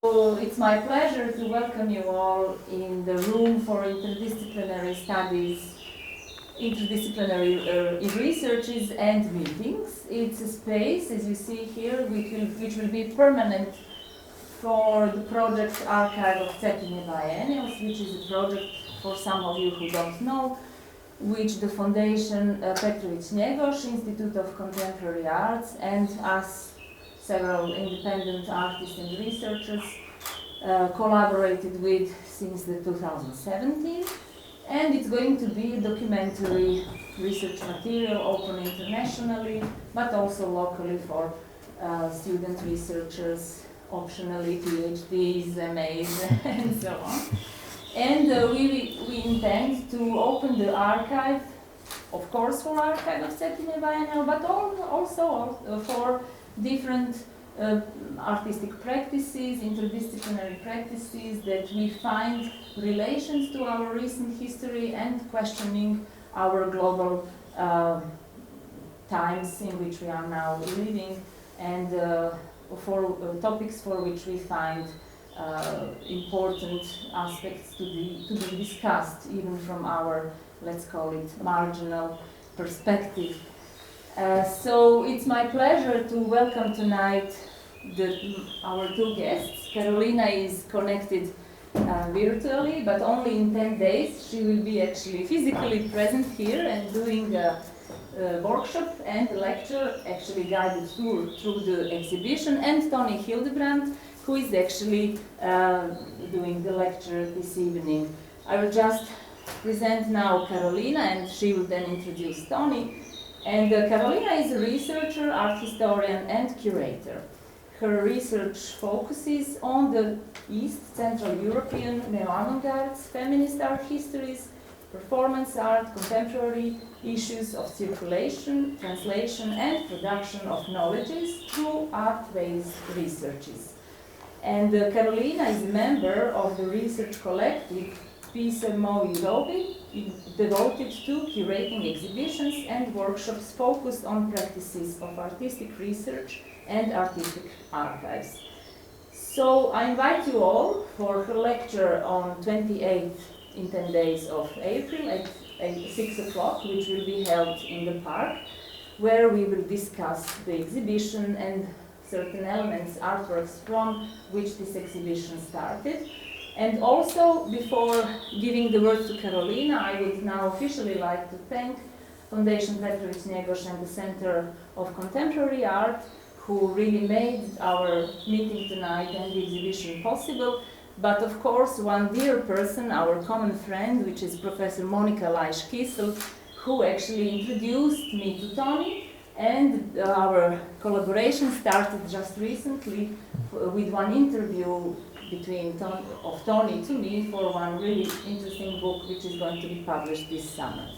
It's my pleasure to welcome you all in the room for interdisciplinary studies, interdisciplinary researches and meetings. It's a space, as you see here, which will be permanent for the project Archive of Cetinje Biennials, which is a project, for some of you who don't know, which the Foundation Pejović Institute of Contemporary Arts and us, several independent artists and researchers, collaborated with since the 2017, and it's going to be a documentary research material open internationally, but also locally for student researchers, optionally PhDs, MAs, and so on. And we intend to open the archive, of course, for Archive of Cetinje Biennial, but also for different artistic practices, interdisciplinary practices that we find relations to our recent history and questioning our global times in which we are now living, and for topics for which we find important aspects to be discussed, even from our, let's call it, marginal perspective. So it's my pleasure to welcome tonight our two guests. Karolina is connected virtually, but only in 10 days. She will be actually physically present here and doing a workshop and a lecture, actually guided through the exhibition, and Toni Hildebrandt, who is actually doing the lecture this evening. I will just present now Karolina, and she will then introduce Toni. And Karolina is a researcher, art historian, and curator. Her research focuses on the East Central European neo-avant-garde, feminist art histories, performance art, contemporary issues of circulation, translation, and production of knowledges through art-based researches. And Karolina is a member of the research collective Pier Paolo devoted to curating exhibitions and workshops focused on practices of artistic research and artistic archives. So I invite you all for her lecture on 28th in 10 days of April at 6 o'clock, which will be held in the park, where we will discuss the exhibition and certain elements, artworks from which this exhibition started. And also, before giving the word to Karolina, I would now officially like to thank Foundation Pejović and the Center of Contemporary Art, who really made our meeting tonight and the exhibition possible. But of course, one dear person, our common friend, which is Professor Monika Laisch-Kissel, who actually introduced me to Toni, and our collaboration started just recently with one interview of Toni to me for one really interesting book which is going to be published this summer.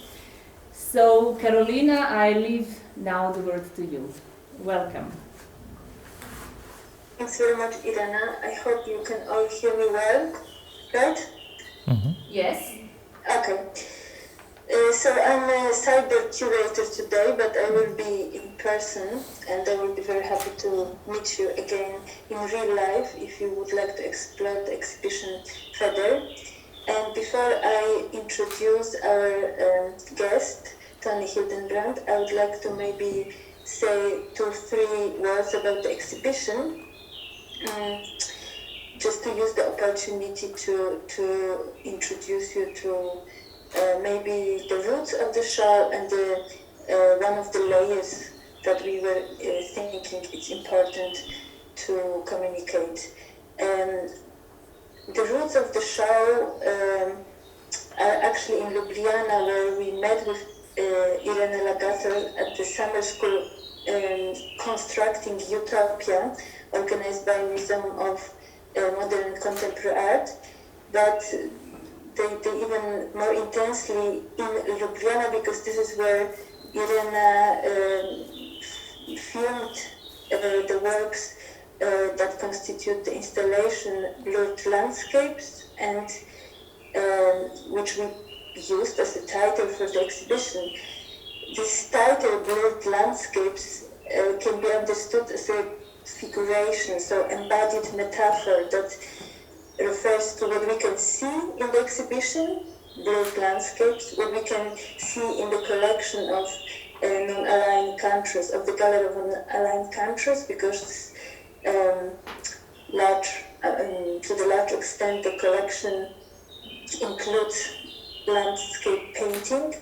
So, Karolina, I leave now the word to you. Welcome. Thanks very much, Irena. I hope you can all hear me well, right? Mm-hmm. Yes. Okay. So I'm a cyber curator today, but I will be in person, and I will be very happy to meet you again in real life if you would like to explore the exhibition further. And before I introduce our guest, Toni Hildebrandt, I would like to maybe say 2 or 3 words about the exhibition, just to use the opportunity to introduce you to maybe the roots of the show and one of the layers that we were thinking it's important to communicate. The roots of the show are actually in Ljubljana, where we met with Irena Lagator at the summer school Constructing Utopia, organized by Museum of Modern and Contemporary Art. But they even more intensely in Ljubljana, because this is where Irena filmed the works that constitute the installation Blurred Landscapes, and which we used as a title for the exhibition. This title, Blurred Landscapes, can be understood as a figuration, so embodied metaphor that refers to what we can see in the exhibition, blurred landscapes, what we can see in the collection of non-aligned countries, of the gallery of non-aligned countries, because to the large extent the collection includes landscape painting,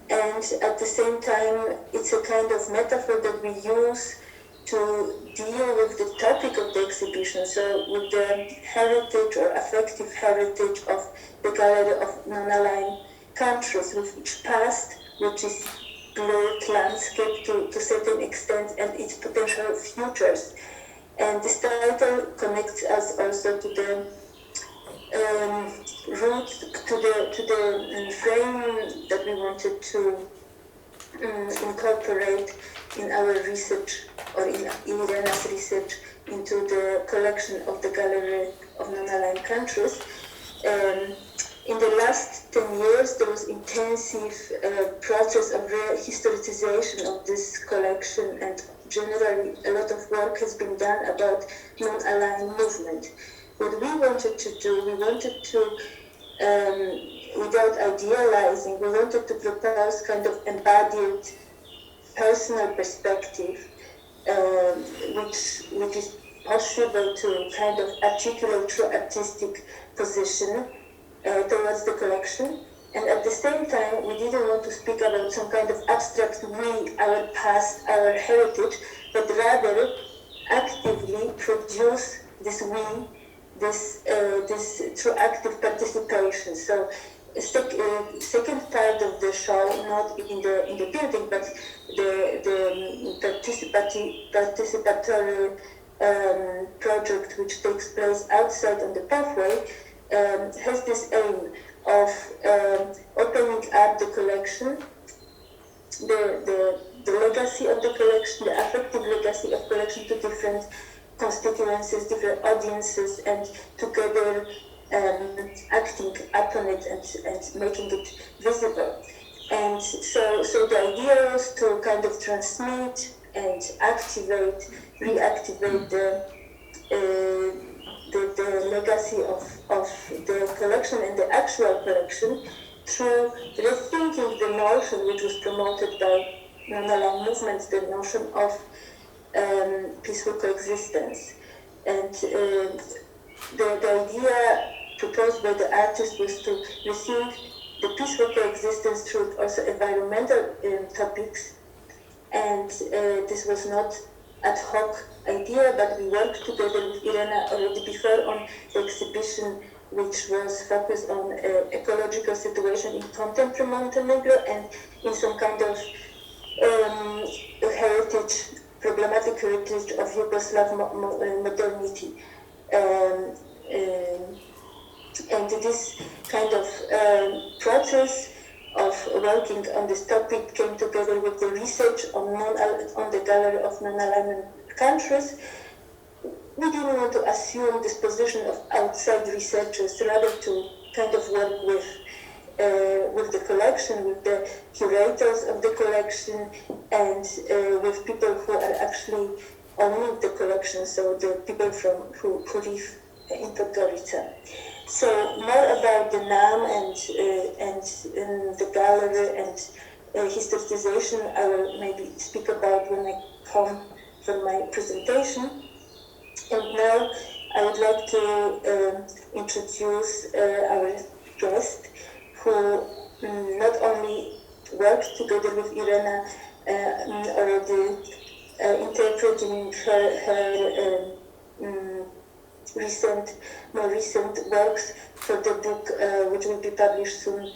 and at the same time it's a kind of metaphor that we use to deal with the topic of the exhibition, so with the heritage or affective heritage of the gallery of non-aligned countries, with its past, which is blurred landscape to a certain extent, and its potential futures. And this title connects us also to the roots, to the frame that we wanted to incorporate in our research, or in Irena's research, into the collection of the Gallery of Non-Aligned Countries. In the last 10 years, there was intensive process of historicization of this collection, and generally a lot of work has been done about non-aligned movement. What we wanted to do, we wanted to, without idealizing, we wanted to propose kind of embodied personal perspective, which is possible to kind of articulate through artistic position towards the collection. And at the same time, we didn't want to speak about some kind of abstract we, our past, our heritage, but rather actively produce this we, this through active participation. So second part of the show, not in the building, but the participatory project which takes place outside on the pathway, has this aim of opening up the collection, the legacy of the collection, the affective legacy of collection to different constituencies, different audiences, and together acting upon it and making it visible. And so the idea was to kind of transmit and activate, reactivate the legacy of the collection and the actual collection through rethinking the notion which was promoted by non-aligned movements, the notion of peaceful coexistence. And the idea proposed by the artist was to rethink the peaceful coexistence through also environmental topics. And this was not ad hoc idea, but we worked together with Irena already before on the exhibition, which was focused on ecological situation in contemporary Montenegro and in some kind of heritage, problematic heritage of Yugoslav modernity. And this kind of process of working on this topic came together with the research on the Gallery of Non-Aligned Countries. We didn't want to assume this position of outside researchers, rather to kind of work with the collection, with the curators of the collection, and with people who are actually owning the collection, so the people who live in Podgorica. So more about the NAM and the gallery and historicization I will maybe speak about when I come for my presentation. And now I would like to introduce our guest, who not only worked together with Irena already interpreting her more recent works for the book which will be published soon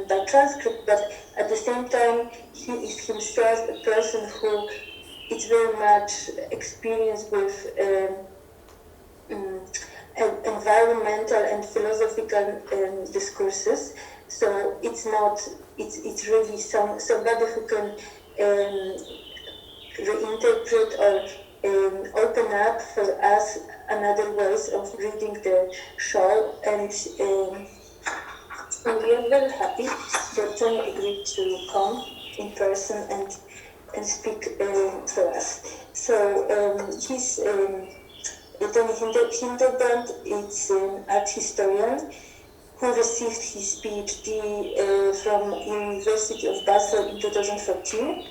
by transcript, but at the same time he is himself a person who is very much experienced with environmental and philosophical discourses. So it's really somebody who can reinterpret or open up for us another ways of reading the show, and we are very happy that Toni agreed to come in person and speak for us. So Toni Hildebrandt is an art historian who received his PhD from University of Basel in 2014.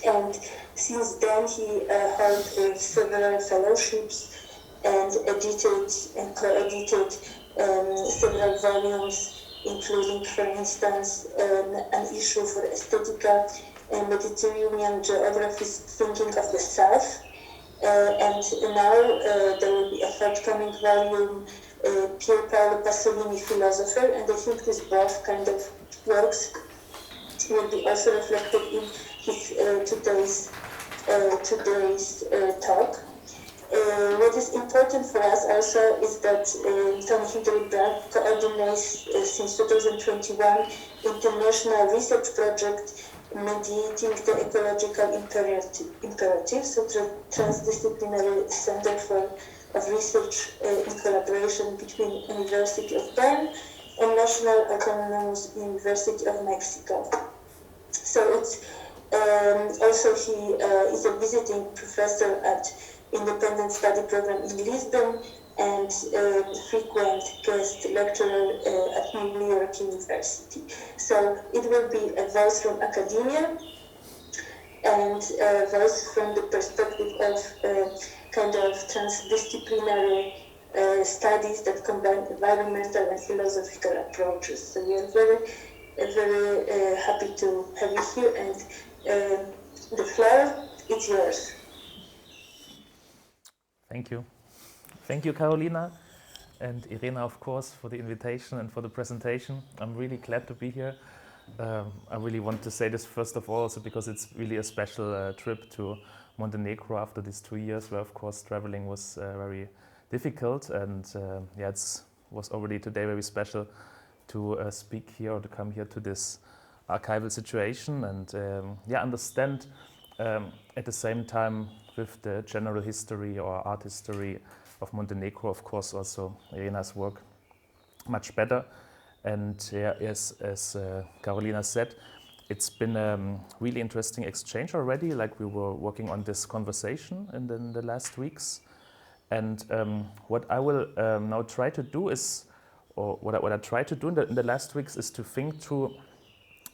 And since then he held several fellowships and edited and co-edited several volumes, including, for instance, an issue for Aesthetica and Mediterranean Geography's Thinking of the South. And now there will be a forthcoming volume, Pier Paolo Pasolini, Philosopher, and I think these both kind of works will be also reflected in his today's talk. What is important for us also is that Toni Hildebrandt coordinates since 2021 international research project mediating the ecological imperative, so transdisciplinary center of research in collaboration between University of Bern and National Autonomous University of Mexico. So it's also he is a visiting professor at Independent Study Program in Lisbon and frequent guest lecturer at New York University. So it will be a voice from academia and a voice from the perspective of kind of transdisciplinary studies that combine environmental and philosophical approaches. So we are very happy to have you here, and the floor is yours. Thank you. Thank you, Karolina, and Irena, of course, for the invitation and for the presentation. I'm really glad to be here. I really want to say this first of all, also because it's really a special trip to Montenegro after these 2 years, where, of course, traveling was very difficult. And yeah, it was already today very special to speak here or to come here to this archival situation and yeah, understand at the same time with the general history or art history of Montenegro, of course, also Irena's work much better. And yeah, as Karolina said, it's been a really interesting exchange already. Like, we were working on this conversation in the last weeks. And what I will now try to do is, or what I tried to do in the last weeks, is to think through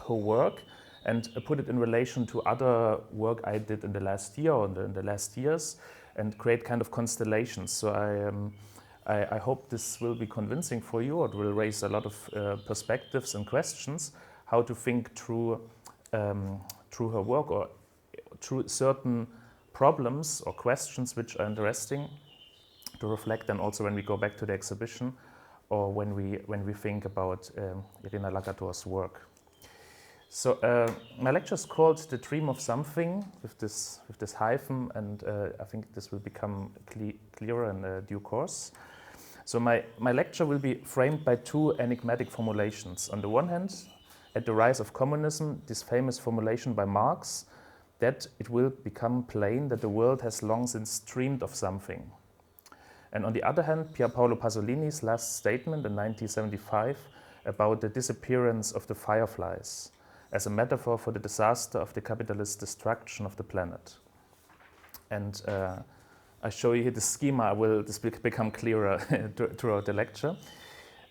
her work and put it in relation to other work I did in the last year or in the last years, and create kind of constellations. So I hope this will be convincing for you, or it will raise a lot of perspectives and questions, how to think through her work or through certain problems or questions which are interesting to reflect, and also when we go back to the exhibition or when we think about Irena Lagator's work. So my lecture is called "The Dream of Something" with this hyphen, and I think this will become clearer in due course. So my lecture will be framed by two enigmatic formulations. On the one hand, at the rise of communism, this famous formulation by Marx, that it will become plain that the world has long since dreamed of something. And on the other hand, Pier Paolo Pasolini's last statement in 1975 about the disappearance of the fireflies as a metaphor for the disaster of the capitalist destruction of the planet. And I show you here the schema. This will become clearer throughout the lecture.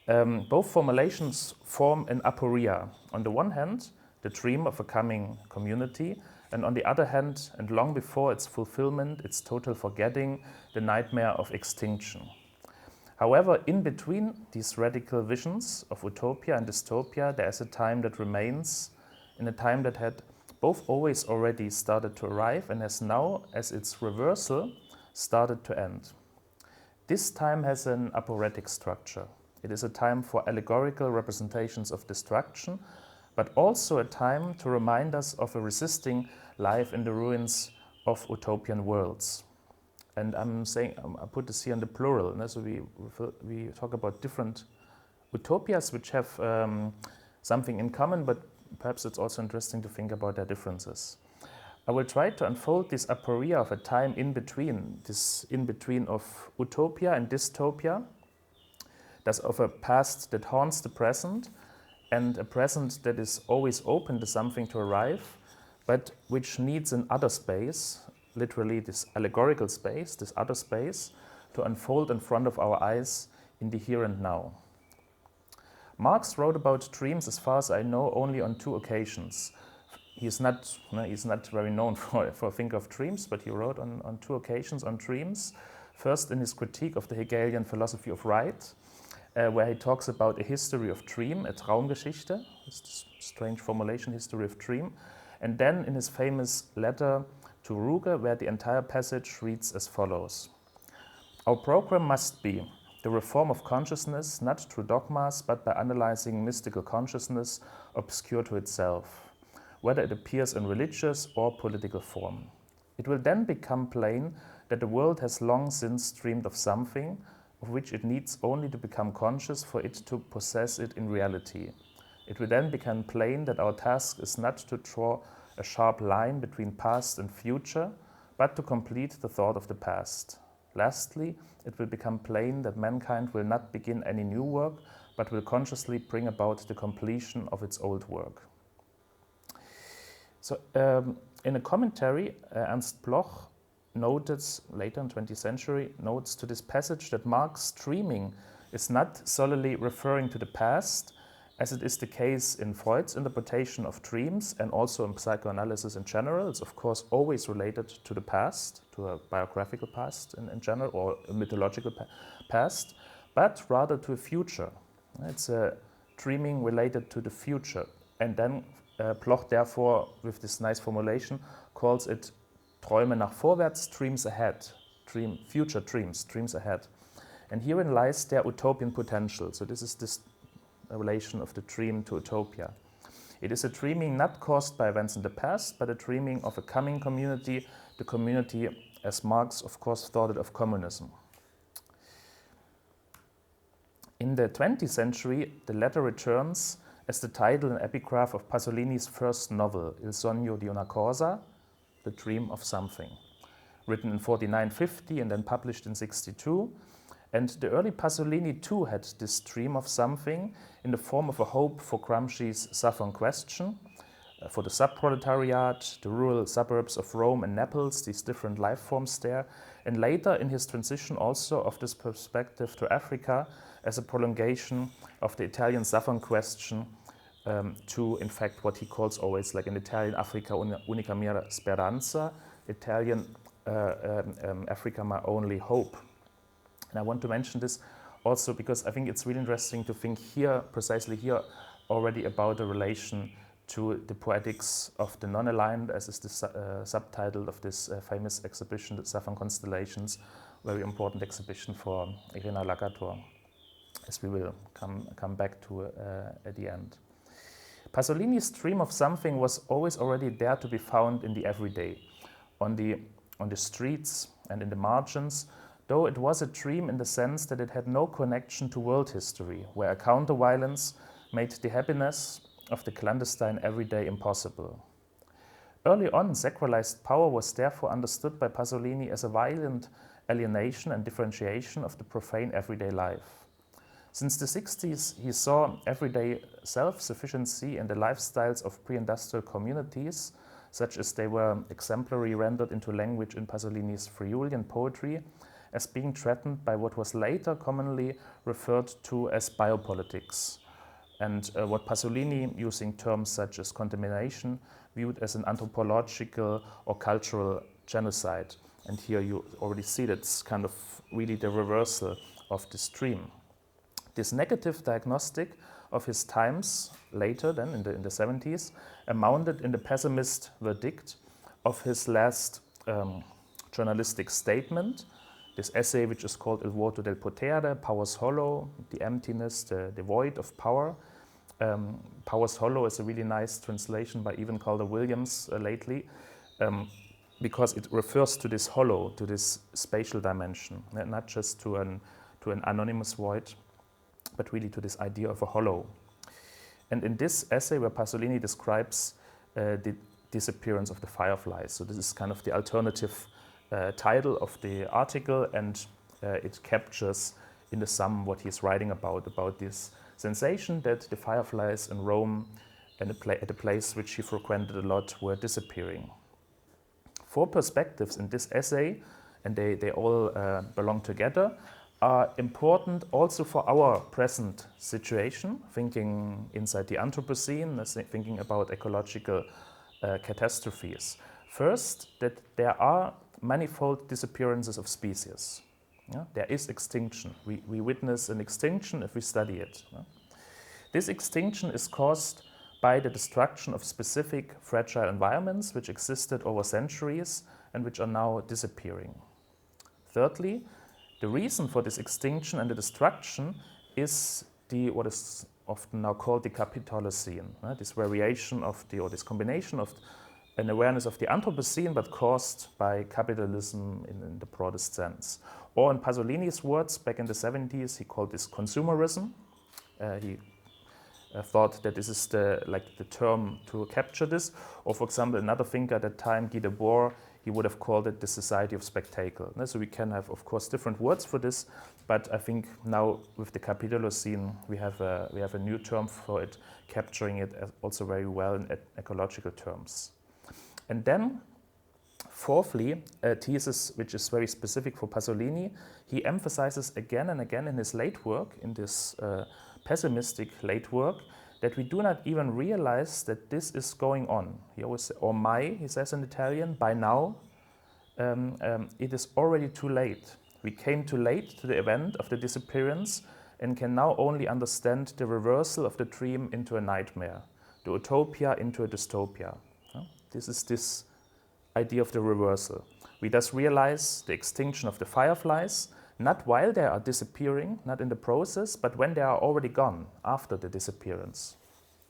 Both formulations form an aporia. On the one hand, the dream of a coming community, and on the other hand, and long before its fulfillment, its total forgetting, the nightmare of extinction. However, in between these radical visions of utopia and dystopia, there is a time that remains, in a time that had both always already started to arrive and has now, as its reversal, started to end. This time has an aporetic structure. It is a time for allegorical representations of destruction, but also a time to remind us of a resisting life in the ruins of utopian worlds. And I'm saying, I put this here in the plural, and so we talk about different utopias which have something in common, but perhaps it's also interesting to think about their differences. I will try to unfold this aporia of a time in between, this in between of utopia and dystopia, thus of a past that haunts the present, and a present that is always open to something to arrive, but which needs an other space, literally this allegorical space, this other space, to unfold in front of our eyes in the here and now. Marx wrote about dreams, as far as I know, only on 2 occasions. He's not very known for a thinker of dreams, but he wrote on 2 occasions on dreams. First, in his critique of the Hegelian philosophy of right, where he talks about a history of dream, a Traumgeschichte, this strange formulation, history of dream. And then in his famous letter to Ruge, where the entire passage reads as follows. Our program must be the reform of consciousness, not through dogmas, but by analyzing mystical consciousness obscure to itself, whether it appears in religious or political form. It will then become plain that the world has long since dreamed of something of which it needs only to become conscious for it to possess it in reality. It will then become plain that our task is not to draw a sharp line between past and future, but to complete the thought of the past. Lastly, it will become plain that mankind will not begin any new work, but will consciously bring about the completion of its old work. So, in a commentary, Ernst Bloch noted, later in the 20th century, notes to this passage that Marx' dreaming is not solely referring to the past, as it is the case in Freud's interpretation of dreams and also in psychoanalysis in general. It's of course always related to the past, to a biographical past in general, or a mythological past, but rather to a future. It's a dreaming related to the future. And then Bloch, therefore, with this nice formulation, calls it Träume nach vorwärts, dreams ahead, future dreams, dreams ahead. And herein lies their utopian potential. So this is this relation of the dream to utopia. It is a dreaming not caused by events in the past, but a dreaming of a coming community, the community, as Marx, of course, thought it of communism. In the 20th century, the latter returns as the title and epigraph of Pasolini's first novel, Il sogno di una cosa, The Dream of Something, written in 49-50 and then published in 62. And the early Pasolini too had this dream of something in the form of a hope for Gramsci's Southern question, for the subproletariat, the rural suburbs of Rome and Naples, these different life forms there, and later in his transition also of this perspective to Africa as a prolongation of the Italian Southern question to, in fact, what he calls always, like in Italian, Africa unica mia speranza, Italian Africa my only hope. And I want to mention this also because I think it's really interesting to think here, precisely here, already about the relation to the poetics of the non-aligned, as is the subtitle of this famous exhibition, the Southern Constellations, very important exhibition for Irena Lagator, as we will come back to at the end. Pasolini's dream of something was always already there to be found in the everyday, on the streets and in the margins, though it was a dream in the sense that it had no connection to world history, where a counter-violence made the happiness of the clandestine everyday impossible. Early on, sacralized power was therefore understood by Pasolini as a violent alienation and differentiation of the profane everyday life. Since the 60s, he saw everyday self-sufficiency in the lifestyles of pre-industrial communities, such as they were exemplary rendered into language in Pasolini's Friulian poetry, as being threatened by what was later commonly referred to as biopolitics, and what Pasolini, using terms such as contamination, viewed as an anthropological or cultural genocide. And here you already see that's kind of really the reversal of this dream. This negative diagnostic of his times later, then in the 70s, amounted in the pessimist verdict of his last journalistic statement, this essay which is called Il vuoto del potere, Power's Hollow, the emptiness, the void of power. Power's Hollow is a really nice translation by Evan Calder Williams lately, because it refers to this hollow, to this spatial dimension, not just to an anonymous void, but really to this idea of a hollow. And in this essay where Pasolini describes the disappearance of the fireflies, so this is kind of the alternative title of the article, and it captures in the sum what he's writing about this sensation that the fireflies in Rome and at a place which he frequented a lot were disappearing. four perspectives in this essay, and they all belong together, are important also for our present situation, thinking inside the Anthropocene, thinking about ecological catastrophes. First, that there are manifold disappearances of species. Yeah? There is extinction. We witness an extinction if we study it. Yeah? This extinction is caused by the destruction of specific fragile environments which existed over centuries and which are now disappearing. Thirdly, the reason for this extinction and the destruction is what is often now called the Capitalocene, this variation of or this combination of an awareness of the Anthropocene but caused by capitalism in the broadest sense. Or in Pasolini's words, back in the 70s, he called this consumerism. He thought that this is the term to capture this. Or for example, another thinker at that time, Güde, he would have called it the society of spectacle. So we can have, of course, different words for this, but I think now with the Capitalocene, we have a new term for it, capturing it also very well in ecological terms. And then, fourthly, a thesis which is very specific for Pasolini, he emphasizes again and again in his late work, in this pessimistic late work, that we do not even realize that this is going on. He always says, ormai, he says in Italian, by now, it is already too late. We came too late to the event of the disappearance and can now only understand the reversal of the dream into a nightmare, the utopia into a dystopia. This is this idea of the reversal. We thus realize the extinction of the fireflies, not while they are disappearing, not in the process, but when they are already gone, after the disappearance.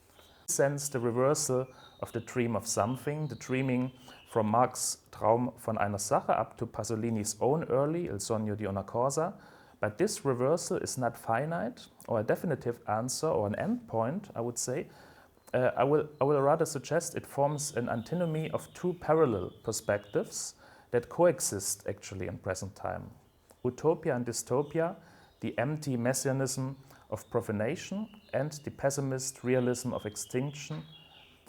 In this sense, the reversal of the dream of something, the dreaming from Marx' Traum von einer Sache up to Pasolini's own early Il sogno di una cosa, but this reversal is not finite or a definitive answer or an end point, I would say. I will rather suggest it forms an antinomy of two parallel perspectives that coexist actually in present time. Utopia and dystopia, the empty messianism of profanation and the pessimist realism of extinction.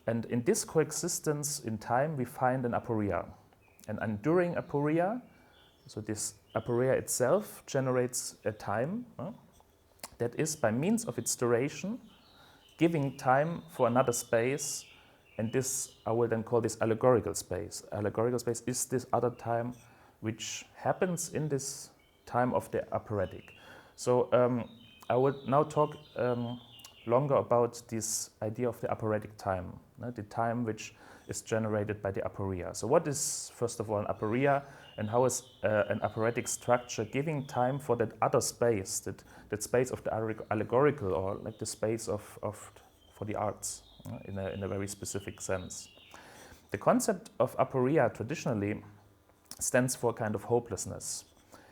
And in this coexistence in time we find an aporia, an enduring aporia. So this aporia itself generates a time that is, by means of its duration, giving time for another space, and this I will then call this allegorical space. Allegorical space is this other time which happens in this time of the aporetic. So I will now talk longer about this idea of the aporetic time, the time which is generated by the aporia. So what is, first of all, an aporia, and how is an aporetic structure giving time for that other space, that space of the allegorical, or like the space for the arts, in a very specific sense. The concept of aporia traditionally stands for a kind of hopelessness,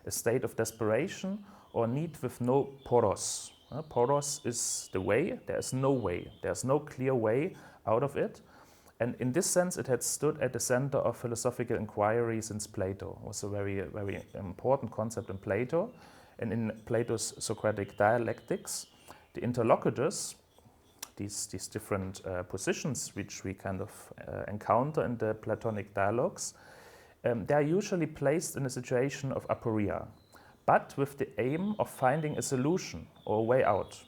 a state of desperation or need with no poros. Poros is the way, there is no way, there's no clear way out of it. And in this sense, it had stood at the center of philosophical inquiry since Plato. It was a very, very important concept in Plato. And in Plato's Socratic dialectics, the interlocutors, these different positions which we kind of encounter in the Platonic dialogues, they are usually placed in a situation of aporia, but with the aim of finding a solution or a way out.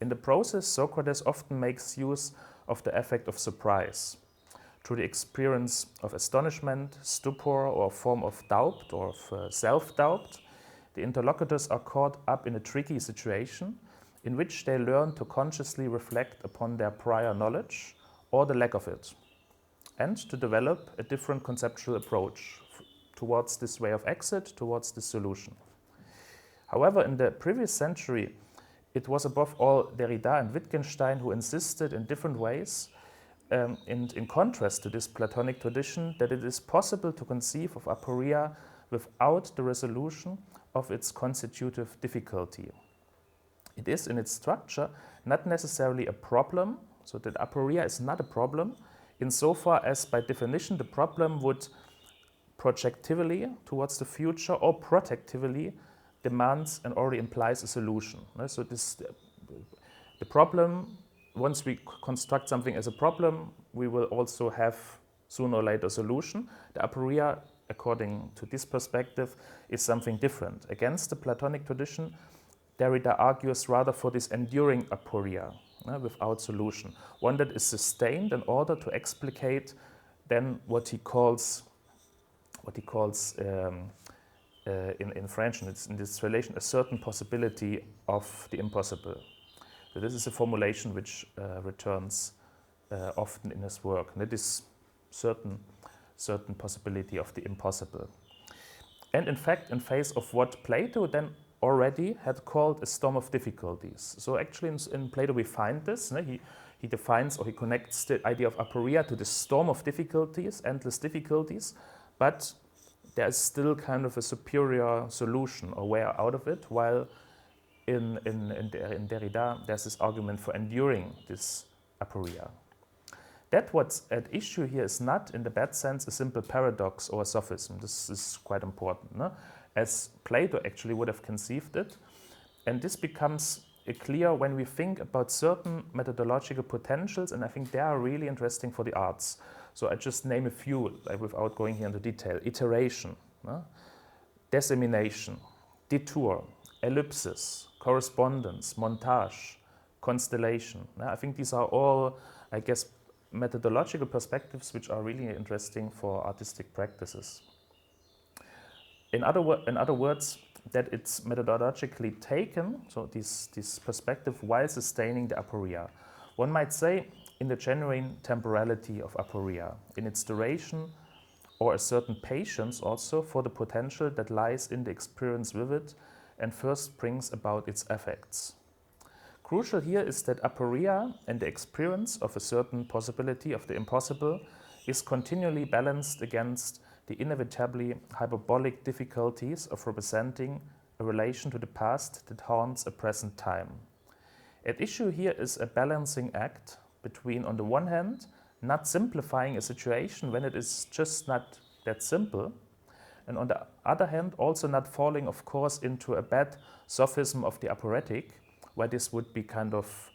In the process, Socrates often makes use of the effect of surprise. Through the experience of astonishment, stupor, or a form of doubt or of self-doubt, the interlocutors are caught up in a tricky situation in which they learn to consciously reflect upon their prior knowledge or the lack of it, and to develop a different conceptual approach towards this way of exit, towards this solution. However, in the previous century, it was above all Derrida and Wittgenstein who insisted in different ways, in contrast to this Platonic tradition, that it is possible to conceive of aporia without the resolution of its constitutive difficulty. It is in its structure not necessarily a problem, so that aporia is not a problem, insofar as by definition the problem would projectively towards the future or protectively demands and already implies a solution. So the problem, once we construct something as a problem, we will also have sooner or later solution. The aporia, according to this perspective, is something different. Against the Platonic tradition, Derrida argues rather for this enduring aporia, without solution, one that is sustained in order to explicate then what he calls in French, and it's in this relation, a certain possibility of the impossible. So this is a formulation which returns often in his work, and it is certain possibility of the impossible. And in fact, in face of what Plato then already had called a storm of difficulties. So actually in Plato we find this, he defines or he connects the idea of aporia to the storm of difficulties, endless difficulties, but there is still kind of a superior solution or way out of it, while in Derrida there's this argument for enduring this aporia. That what's at issue here is not, in the bad sense, a simple paradox or a sophism. This is quite important, no? As Plato actually would have conceived it. And this becomes clear when we think about certain methodological potentials, and I think they are really interesting for the arts. So I just name a few, without going here into detail. Iteration, no? Dissemination, detour, ellipsis, correspondence, montage, constellation. I think these are all, I guess, methodological perspectives which are really interesting for artistic practices. In other words, that it's methodologically taken, so this perspective, while sustaining the aporia. One might say in the genuine temporality of aporia, in its duration, or a certain patience also for the potential that lies in the experience with it and first brings about its effects. Crucial here is that aporia and the experience of a certain possibility of the impossible is continually balanced against the inevitably hyperbolic difficulties of representing a relation to the past that haunts a present time. At issue here is a balancing act between, on the one hand, not simplifying a situation when it is just not that simple, and on the other hand, also not falling, of course, into a bad sophism of the aporetic, where this would be kind of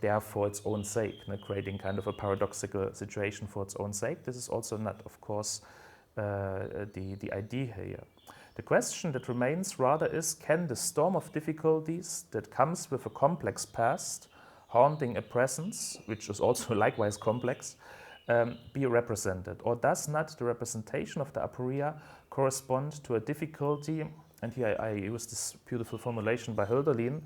there for its own sake, creating kind of a paradoxical situation for its own sake. This is also not, of course, the idea here. The question that remains rather is, can the storm of difficulties that comes with a complex past, haunting a presence, which is also likewise complex, be represented? Or does not the representation of the aporia correspond to a difficulty, and here I use this beautiful formulation by Hölderlin,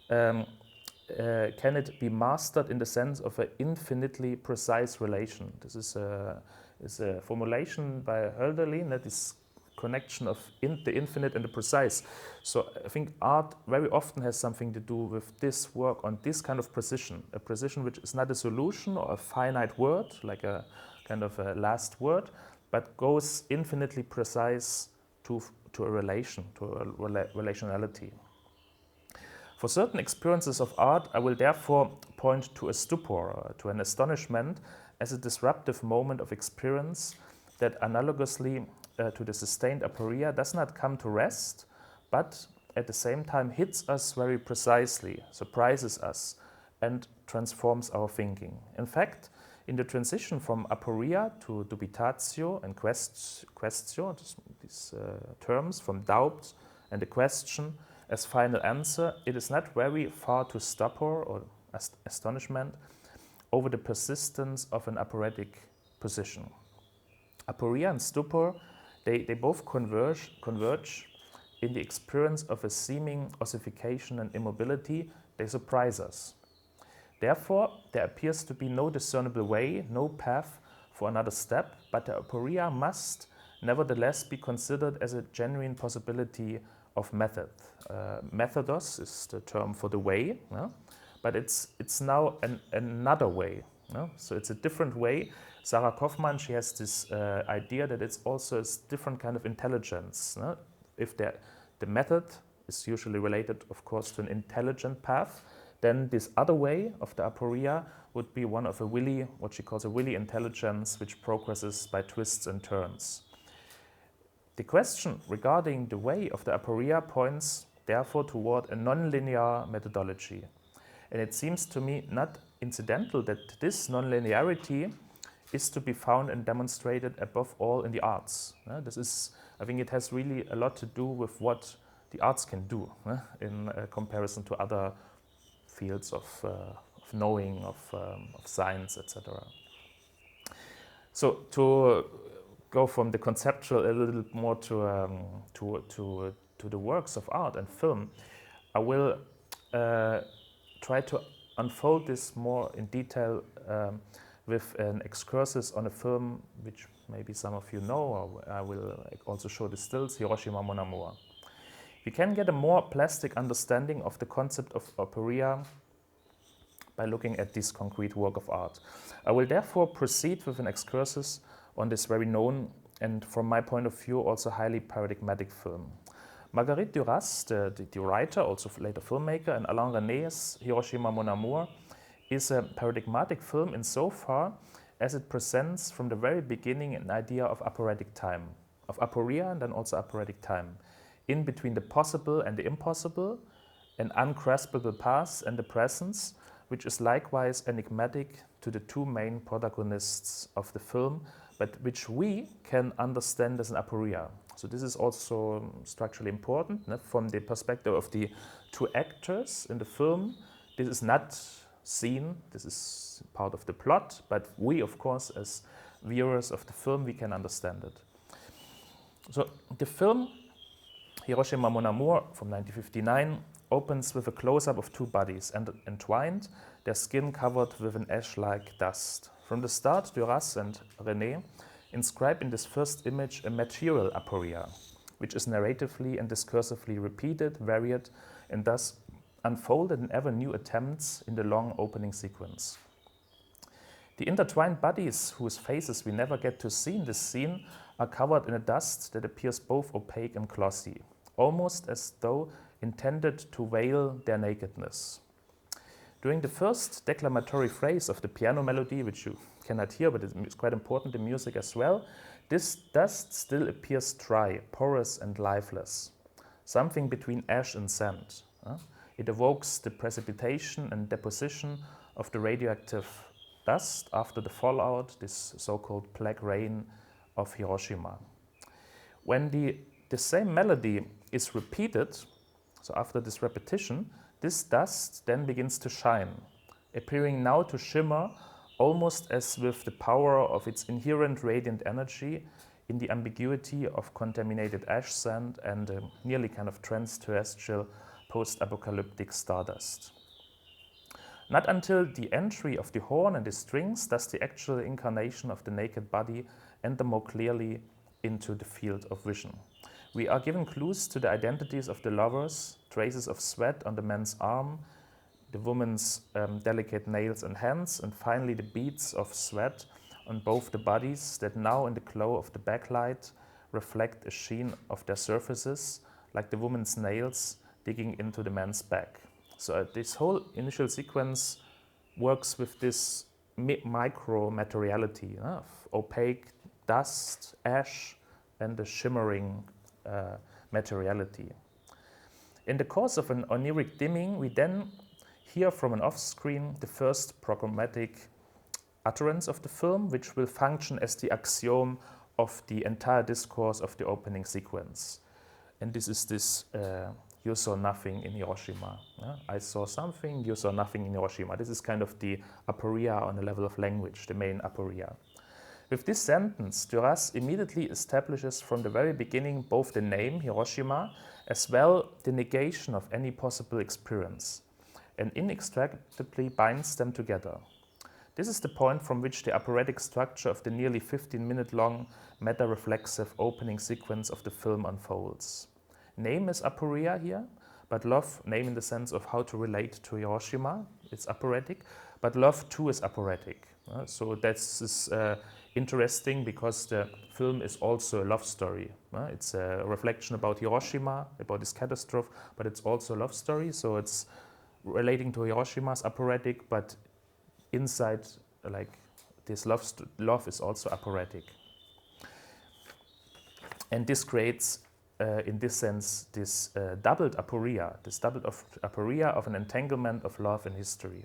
can it be mastered in the sense of an infinitely precise relation? This is a formulation by Hölderlin, that is connection of the infinite and the precise. So I think art very often has something to do with this work on this kind of precision, a precision which is not a solution or a finite word, like a kind of a last word, but goes infinitely precise to a relation, to a relationality. For certain experiences of art, I will therefore point to a stupor, to an astonishment, as a disruptive moment of experience that analogously to the sustained aporia does not come to rest, but at the same time hits us very precisely, surprises us, and transforms our thinking. In fact, in the transition from aporia to dubitatio and questio, these terms from doubt and the question as final answer, it is not very far to stupor or astonishment over the persistence of an aporetic position. Aporia and stupor, they both converge in the experience of a seeming ossification and immobility. They surprise us. Therefore, there appears to be no discernible way, no path for another step, but the aporia must nevertheless be considered as a genuine possibility of method. Methodos is the term for the way, no? But it's now another way. No? So it's a different way. Sarah Kaufmann, she has this idea that it's also a different kind of intelligence. No? If the method is usually related, of course, to an intelligent path, then this other way of the aporia would be one of a willy, what she calls a willy intelligence, which progresses by twists and turns. The question regarding the way of the aporia points therefore toward a non-linear methodology. And it seems to me not incidental that this non-linearity is to be found and demonstrated above all in the arts. This is, I think it has really a lot to do with what the arts can do in comparison to other fields of knowing, of science, etc. So to go from the conceptual a little more to the works of art and film, I will try to unfold this more in detail with an excursus on a film which maybe some of you know, or I will also show the stills, Hiroshima Mon Amour. We can get a more plastic understanding of the concept of aporia by looking at this concrete work of art. I will therefore proceed with an excursus on this very known and, from my point of view, also highly paradigmatic film. Marguerite Duras, the writer, also later filmmaker, and Alain René's Hiroshima Mon Amour is a paradigmatic film insofar as it presents from the very beginning an idea of aporetic time, of aporia and then also aporetic time, in between the possible and the impossible, an ungraspable past and the presence, which is likewise enigmatic to the two main protagonists of the film, but which we can understand as an aporia. So this is also structurally important from the perspective of the two actors in the film. This is not seen, this is part of the plot, but we, of course, as viewers of the film, we can understand it. So the film Hiroshima Mon Amour from 1959 opens with a close-up of two bodies entwined, their skin covered with an ash-like dust. From the start, Duras and René inscribe in this first image a material aporia, which is narratively and discursively repeated, varied, and thus unfolded in ever new attempts in the long opening sequence. The intertwined bodies, whose faces we never get to see in this scene, are covered in a dust that appears both opaque and glossy, almost as though intended to veil their nakedness. During the first declamatory phrase of the piano melody, which you cannot hear, but it's quite important in music as well, this dust still appears dry, porous and lifeless, something between ash and sand. It evokes the precipitation and deposition of the radioactive dust after the fallout, this so-called black rain of Hiroshima. When the same melody is repeated, so after this repetition, this dust then begins to shine, appearing now to shimmer almost as with the power of its inherent radiant energy in the ambiguity of contaminated ash sand and a nearly kind of trans-terrestrial post-apocalyptic stardust. Not until the entry of the horn and the strings does the actual incarnation of the naked body enter more clearly into the field of vision. We are given clues to the identities of the lovers, traces of sweat on the man's arm, the woman's delicate nails and hands, and finally the beads of sweat on both the bodies that now in the glow of the backlight reflect a sheen of their surfaces, like the woman's nails digging into the man's back. So this whole initial sequence works with this micro-materiality of opaque dust, ash, and the shimmering materiality. In the course of an oniric dimming, we then hear from an off-screen the first programmatic utterance of the film, which will function as the axiom of the entire discourse of the opening sequence. And this is this you saw nothing in Hiroshima. I saw something, you saw nothing in Hiroshima. This is kind of the aporia on the level of language, the main aporia. With this sentence, Duras immediately establishes from the very beginning both the name Hiroshima as well the negation of any possible experience, and inextricably binds them together. This is the point from which the aporetic structure of the nearly 15-minute-long meta-reflexive opening sequence of the film unfolds. Name is aporia here, but love, name in the sense of how to relate to Hiroshima, it's aporetic, but love too is aporetic. So that's interesting because the film is also a love story. It's a reflection about Hiroshima, about this catastrophe, but it's also a love story. So it's relating to Hiroshima's aporetic, but inside, like this love is also aporetic. And this creates, in this sense, this doubled aporia, this doubled aporia of an entanglement of love and history.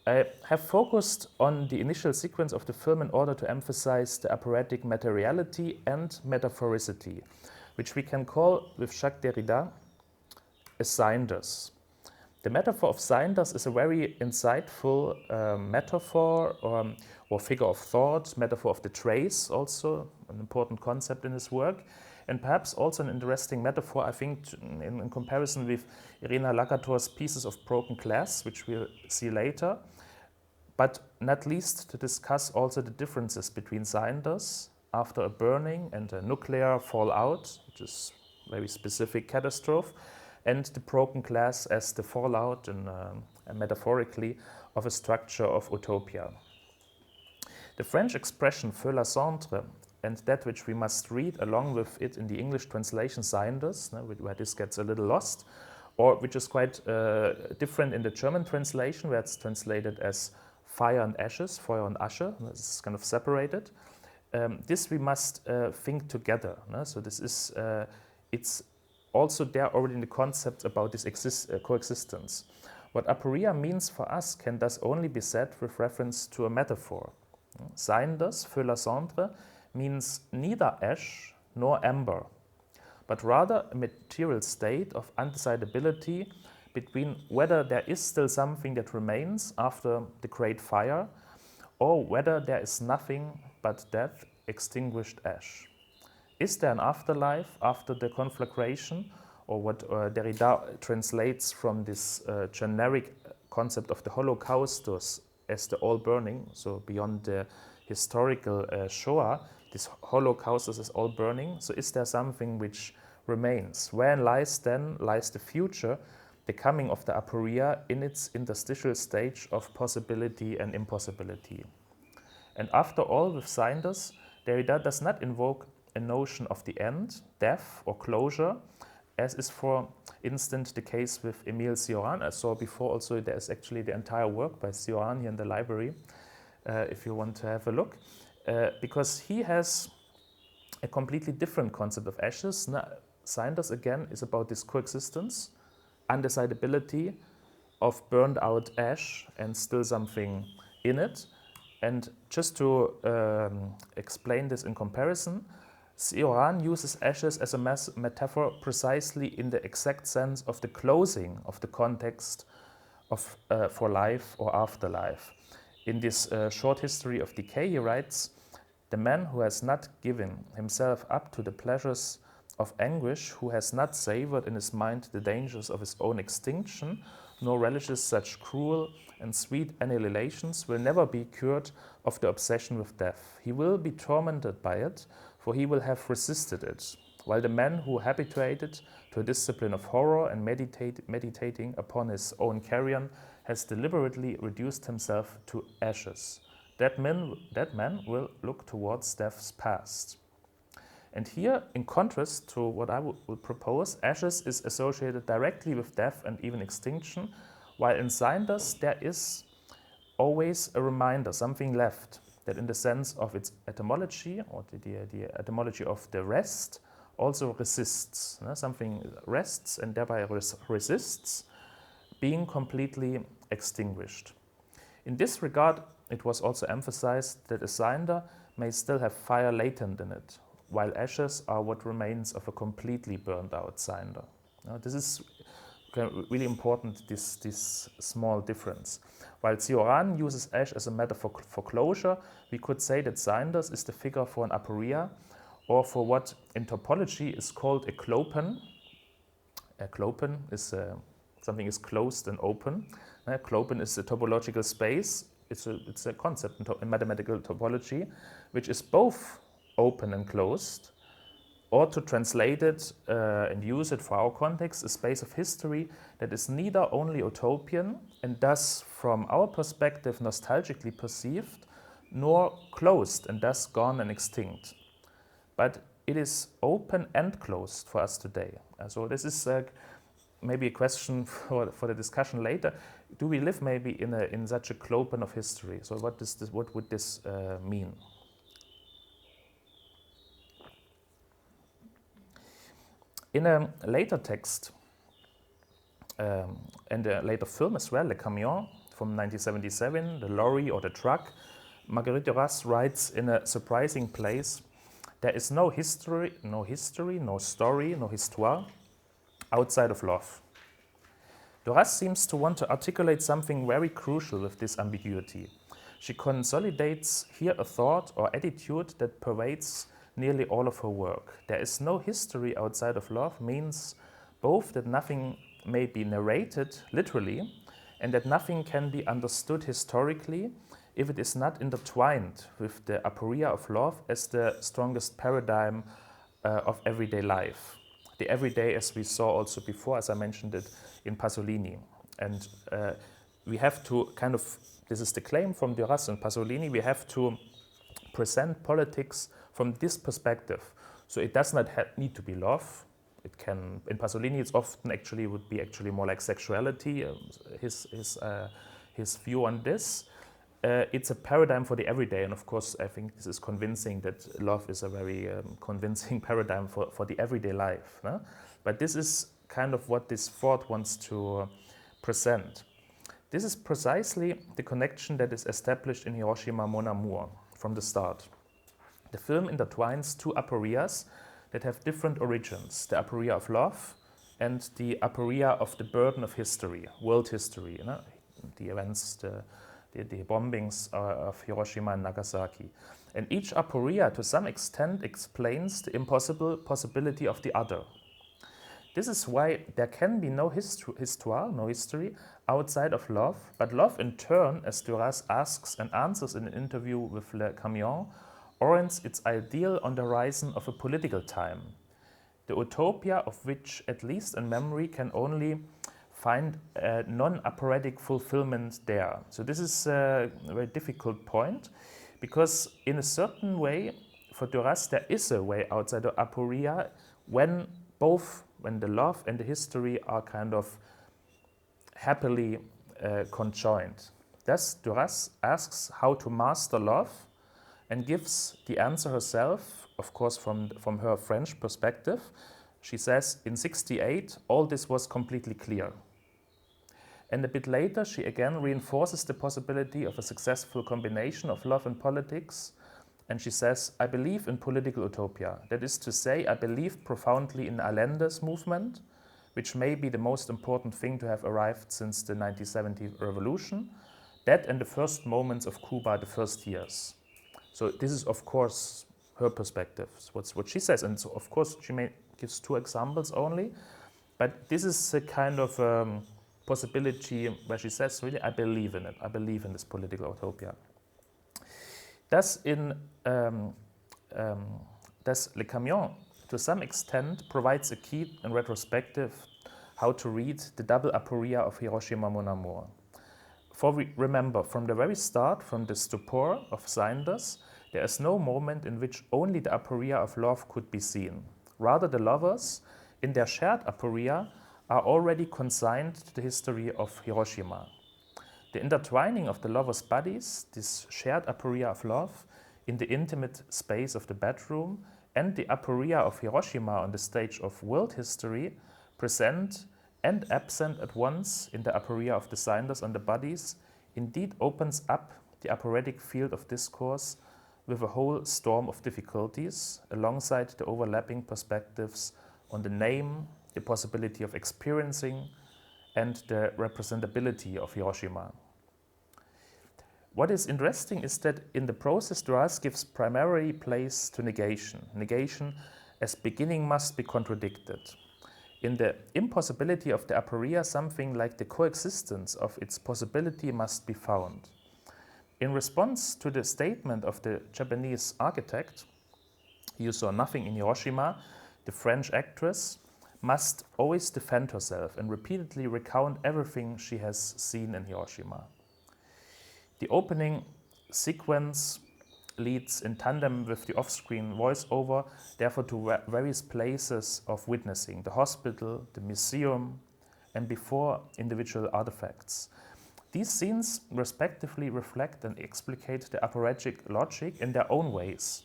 I have focused on the initial sequence of the film in order to emphasize the aporetic materiality and metaphoricity, which we can call, with Jacques Derrida, a Cinders. The metaphor of Cinders is a very insightful metaphor or figure of thought, metaphor of the trace, also an important concept in his work, and perhaps also an interesting metaphor, I think, in comparison with Irena Lagator's pieces of broken glass, which we'll see later, but not least to discuss also the differences between Cinders after a burning and a nuclear fallout, which is a very specific catastrophe, and the broken glass as the fallout, and metaphorically, of a structure of utopia. The French expression feu la cendre, and that which we must read along with it in the English translation Cinders, where this gets a little lost, or which is quite different in the German translation, where it's translated as fire and ashes, Feuer und Asche, this is kind of separated. This we must think together. So this is, it's also there already in the concept about this coexistence. What aporia means for us can thus only be said with reference to a metaphor. Cinders, feu la cendre, means neither ash nor amber, but rather a material state of undecidability between whether there is still something that remains after the great fire, or whether there is nothing but death, extinguished ash. Is there an afterlife after the conflagration, or what Derrida translates from this generic concept of the Holocaustus as the all burning, so beyond the historical Shoah, this Holocaustus is all burning, so is there something which remains? Wherein lies then the future, the coming of the aporia in its interstitial stage of possibility and impossibility. And after all, with Cinders, Derrida does not invoke a notion of the end, death, or closure, as is, for instance, the case with Émile Cioran. I saw before also there is actually the entire work by Cioran here in the library, if you want to have a look, because he has a completely different concept of ashes. Cinders, again, is about this coexistence, undecidability of burned out ash and still something in it. And just to explain this in comparison, Cioran uses ashes as a metaphor precisely in the exact sense of the closing of the context of for life or afterlife. In this short history of decay, he writes, "The man who has not given himself up to the pleasures of anguish, who has not savored in his mind the dangers of his own extinction, nor relishes such cruel and sweet annihilations, will never be cured of the obsession with death. He will be tormented by it, for he will have resisted it, while the man who habituated to a discipline of horror and meditating upon his own carrion has deliberately reduced himself to ashes. That man will look towards death's past." And here, in contrast to what I would propose, ashes is associated directly with death and even extinction, while in Cinders there is always a reminder, something left, that in the sense of its etymology, or the etymology of the rest, also resists. Something rests and thereby resists being completely extinguished. In this regard, it was also emphasized that a cinder may still have fire latent in it, while ashes are what remains of a completely burned out cinder. This is really important, this small difference. While Cioran uses ash as a metaphor for closure, we could say that Cinders is the figure for an aporia, or for what in topology is called a clopen. A clopen is something is closed and open. A clopen is a topological space. It's a concept in mathematical topology, which is both open and closed, or to translate it and use it for our context, a space of history that is neither only utopian and thus from our perspective nostalgically perceived, nor closed and thus gone and extinct, but it is open and closed for us today. So this is maybe a question for the discussion later. Do we live maybe in such a clopen of history? So what would this mean? In a later text, and a later film as well, Le Camion, from 1977, The Lorry or the Truck, Marguerite Duras writes in a surprising place, there is no history, no story, no histoire outside of love. Duras seems to want to articulate something very crucial with this ambiguity. She consolidates here a thought or attitude that pervades nearly all of her work. There is no history outside of love means both that nothing may be narrated literally and that nothing can be understood historically if it is not intertwined with the aporia of love as the strongest paradigm of everyday life. The everyday, as we saw also before, as I mentioned it, in Pasolini. And we have to kind of, this is the claim from Duras and Pasolini, we have to present politics from this perspective. So it does not need to be love. It can, in Pasolini, it's often actually would be actually more like sexuality, his view on this. It's a paradigm for the everyday, and of course I think this is convincing that love is a very convincing paradigm for the everyday life. No? But this is kind of what this thought wants to present. This is precisely the connection that is established in Hiroshima Mon Amour from the start. The film intertwines two aporias that have different origins, the aporia of love and the aporia of the burden of history, world history, you know? The events, the bombings of Hiroshima and Nagasaki. And each aporia to some extent explains the impossible possibility of the other. This is why there can be no histoire, no history, outside of love, but love in turn, as Duras asks and answers in an interview with Le Camion, orients its ideal on the horizon of a political time, the utopia of which, at least in memory, can only find a non-aporetic fulfilment there. So this is a very difficult point, because in a certain way, for Duras, there is a way outside of aporia when the love and the history are kind of happily conjoined. Thus, Duras asks how to master love and gives the answer herself, of course, from her French perspective. She says, in 1968, all this was completely clear. And a bit later, she again reinforces the possibility of a successful combination of love and politics. And she says, I believe in political utopia. That is to say, I believe profoundly in Allende's movement, which may be the most important thing to have arrived since the 1970 revolution. That and the first moments of Cuba, the first years. So this is, of course, her perspective, what she says. And so, of course, she gives two examples only. But this is a kind of possibility where she says, really, I believe in it. I believe in this political utopia. Thus, Le Camion, to some extent, provides a key in retrospective how to read the double aporia of Hiroshima Mon Amour. For we remember, from the very start, from the stupor of Cinders, there is no moment in which only the aporia of love could be seen. Rather, the lovers, in their shared aporia, are already consigned to the history of Hiroshima. The intertwining of the lovers' bodies, this shared aporia of love, in the intimate space of the bedroom, and the aporia of Hiroshima on the stage of world history, present and absent at once in the aporia of the Cinders on the bodies, indeed opens up the aporetic field of discourse with a whole storm of difficulties, alongside the overlapping perspectives on the name, the possibility of experiencing, and the representability of Hiroshima. What is interesting is that in the process, Duras gives primary place to negation. Negation as beginning must be contradicted. In the impossibility of the aporia, something like the coexistence of its possibility must be found. In response to the statement of the Japanese architect, you saw nothing in Hiroshima, the French actress must always defend herself and repeatedly recount everything she has seen in Hiroshima. The opening sequence leads in tandem with the off-screen voiceover, therefore, to various places of witnessing, the hospital, the museum, and before individual artifacts. These scenes respectively reflect and explicate the aporetic logic in their own ways.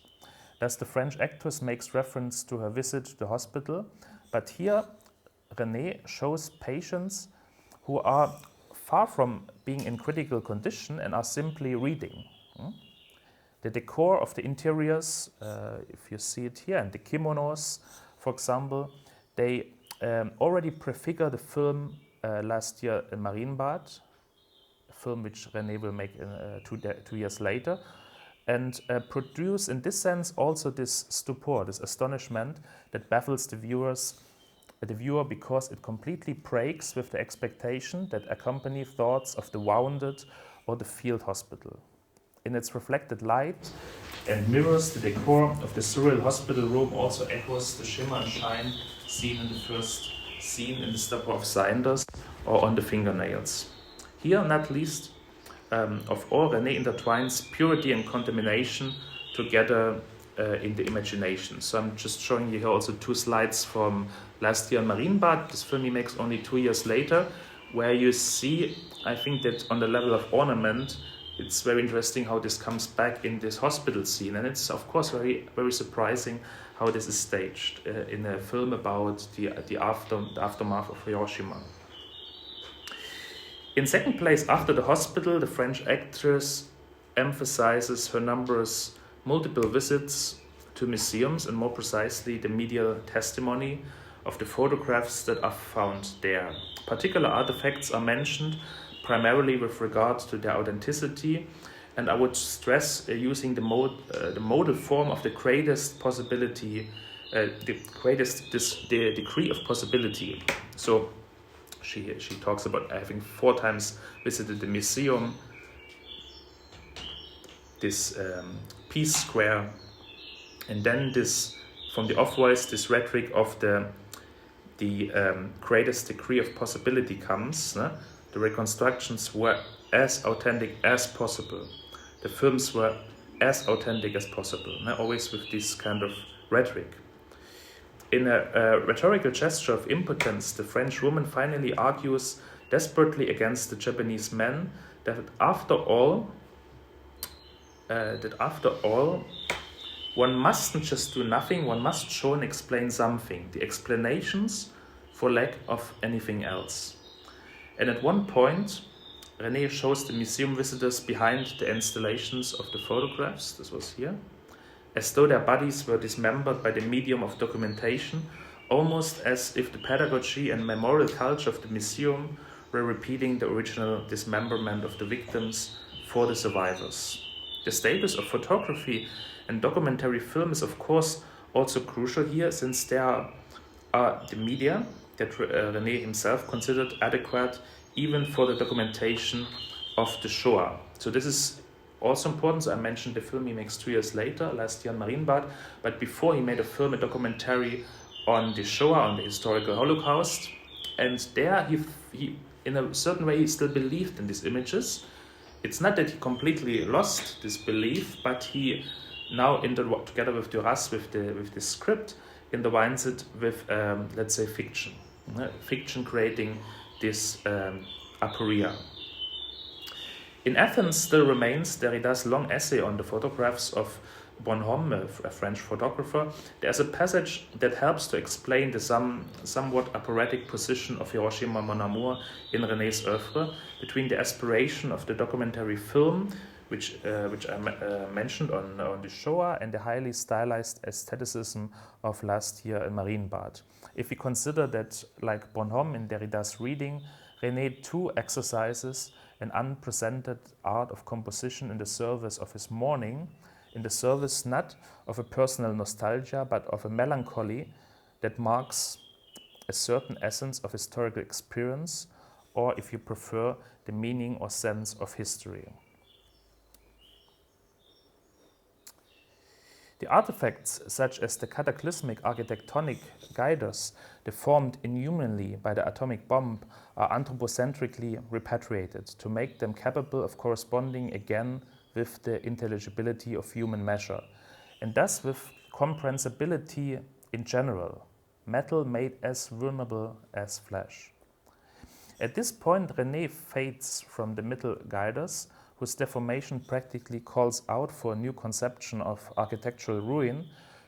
Thus, the French actress makes reference to her visit to the hospital, but here René shows patients who are far from being in critical condition and are simply reading. The decor of the interiors, if you see it here, and the kimonos, for example, they already prefigure the film last year in Marienbad, a film which René will make 2 years later, and produce in this sense also this stupor, this astonishment that baffles the viewer because it completely breaks with the expectation that accompany thoughts of the wounded or the field hospital. In its reflected light and mirrors, the decor of the surreal hospital room also echoes the shimmer and shine seen in the first scene in the stupor of Cinders or on the fingernails. Here, not least of all, René intertwines purity and contamination together in the imagination. So I'm just showing you here also 2 slides from last year in Marienbad. This film he makes only 2 years later, where you see, I think that on the level of ornament, it's very interesting how this comes back in this hospital scene. And it's, of course, very, very surprising how this is staged in a film about the aftermath of Hiroshima. In second place, after the hospital, the French actress emphasizes her numerous multiple visits to museums and more precisely the medial testimony of the photographs that are found there. Particular artifacts are mentioned primarily with regard to their authenticity, and I would stress using the modal form of the greatest possibility, the degree of possibility. So she talks about having 4 times visited the museum, this peace square, and then this, from the off-voice, this rhetoric of the greatest degree of possibility comes. The reconstructions were as authentic as possible. The films were as authentic as possible, always with this kind of rhetoric. In a rhetorical gesture of impotence, the French woman finally argues desperately against the Japanese men that after all, one mustn't just do nothing, one must show and explain something, the explanations for lack of anything else. And at one point, René shows the museum visitors behind the installations of the photographs, this was here, as though their bodies were dismembered by the medium of documentation, almost as if the pedagogy and memorial culture of the museum were repeating the original dismemberment of the victims for the survivors. The status of photography and documentary film is, of course, also crucial here, since there are the media that René himself considered adequate even for the documentation of the Shoah. So this is also important. So I mentioned the film he makes 2 years later, last year in Marienbad, but before he made a documentary on the Shoah, on the historical Holocaust, and there he in a certain way, he still believed in these images. It's not that he completely lost this belief, but he now, together with Duras, with the script, intertwines it with, let's say, fiction. Fiction creating this aporia. In Athens still remains Derrida's long essay on the photographs of Bonhomme, a French photographer. There's a passage that helps to explain the somewhat aporetic position of Hiroshima Mon Amour in René's oeuvre between the aspiration of the documentary film, which I mentioned on the Shoah, and the highly stylized aestheticism of last year in Marienbad. If we consider that, like Bonhomme in Derrida's reading, René too exercises an unprecedented art of composition in the service of his mourning, in the service not of a personal nostalgia, but of a melancholy that marks a certain essence of historical experience, or, if you prefer, the meaning or sense of history. The artifacts, such as the cataclysmic architectonic guiders deformed inhumanly by the atomic bomb, are anthropocentrically repatriated to make them capable of corresponding again with the intelligibility of human measure, and thus with comprehensibility in general, metal made as vulnerable as flesh. At this point, René fades from the middle guiders, whose deformation practically calls out for a new conception of architectural ruin,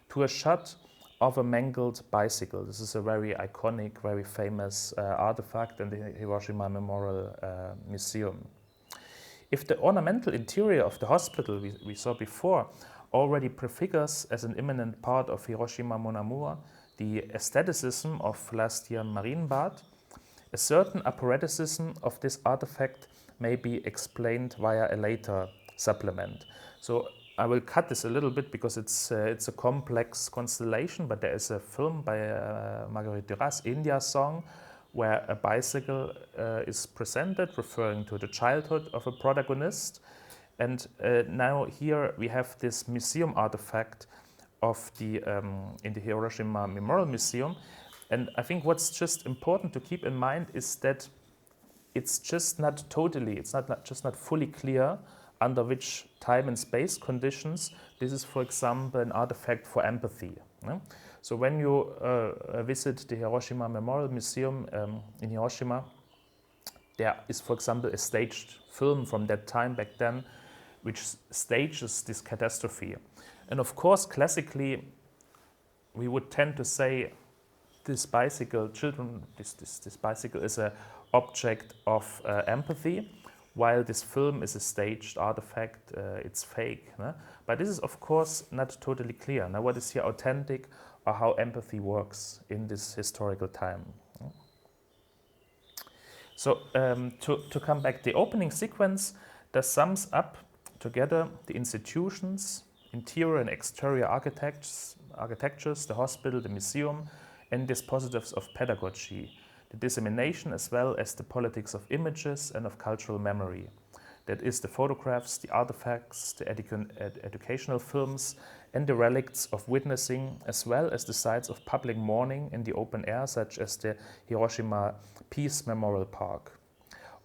to a shot of a mangled bicycle. This is a very iconic, very famous artifact in the Hiroshima Memorial Museum. If the ornamental interior of the hospital we saw before already prefigures as an imminent part of Hiroshima Mon Amour the aestheticism of last year's Marienbad, a certain aporeticism of this artifact may be explained via a later supplement. So I will cut this a little bit because it's a complex constellation, but there is a film by Marguerite Duras, India Song, where a bicycle is presented, referring to the childhood of a protagonist. And now here we have this museum artifact of the in the Hiroshima Memorial Museum. And I think what's just important to keep in mind is that it's just not totally, it's just not fully clear under which time and space conditions this is, for example, an artifact for empathy. So when you visit the Hiroshima Memorial Museum in Hiroshima, there is, for example, a staged film from that time back then, which stages this catastrophe. And of course, classically, we would tend to say this bicycle, this bicycle is an object of empathy, while this film is a staged artifact, it's fake. But this is, of course, not totally clear. Now, what is here authentic, or how empathy works in this historical time? So, to come back, the opening sequence that sums up together the institutions, interior and exterior architectures, the hospital, the museum, and dispositives of pedagogy, the dissemination as well as the politics of images and of cultural memory. That is the photographs, the artifacts, the educational films, and the relics of witnessing, as well as the sites of public mourning in the open air, such as the Hiroshima Peace Memorial Park.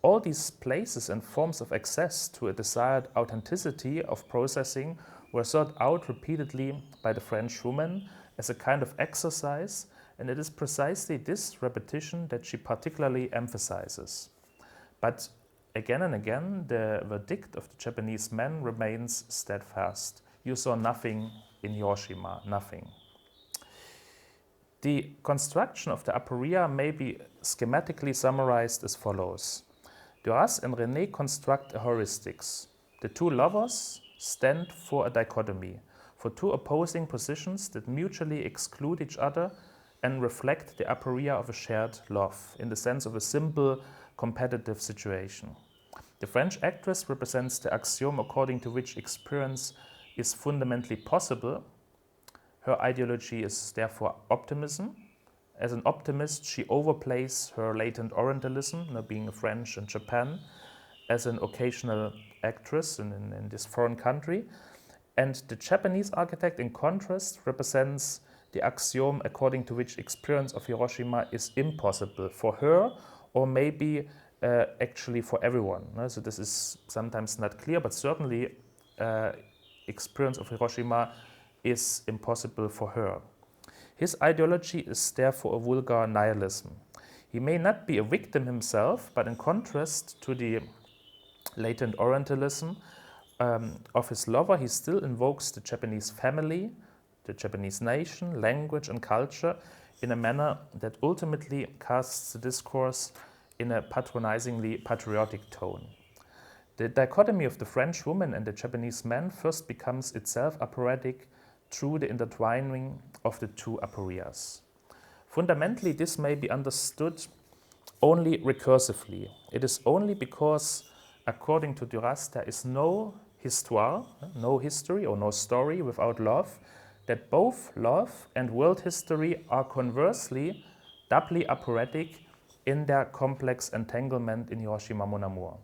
All these places and forms of access to a desired authenticity of processing were sought out repeatedly by the French woman as a kind of exercise, and it is precisely this repetition that she particularly emphasizes. But again and again, the verdict of the Japanese men remains steadfast. You saw nothing in Hiroshima, nothing. The construction of the aporia may be schematically summarized as follows. Duras and René construct a heuristics. The two lovers stand for a dichotomy, for two opposing positions that mutually exclude each other and reflect the aporia of a shared love, in the sense of a simple competitive situation. The French actress represents the axiom according to which experience is fundamentally possible. Her ideology is therefore optimism. As an optimist, she overplays her latent Orientalism, now being a French in Japan, as an occasional actress in this foreign country. And the Japanese architect, in contrast, represents the axiom according to which experience of Hiroshima is impossible for her, or maybe actually for everyone. So this is sometimes not clear, but certainly experience of Hiroshima is impossible for her. His ideology is therefore a vulgar nihilism. He may not be a victim himself, but in contrast to the latent Orientalism of his lover, he still invokes the Japanese family, the Japanese nation, language and culture in a manner that ultimately casts the discourse in a patronizingly patriotic tone. The dichotomy of the French woman and the Japanese man first becomes itself aporetic through the intertwining of the two aporias. Fundamentally, this may be understood only recursively. It is only because, according to Duras, there is no histoire, no history or no story without love, that both love and world history are conversely doubly aporetic in their complex entanglement in Hiroshima Mon Amour.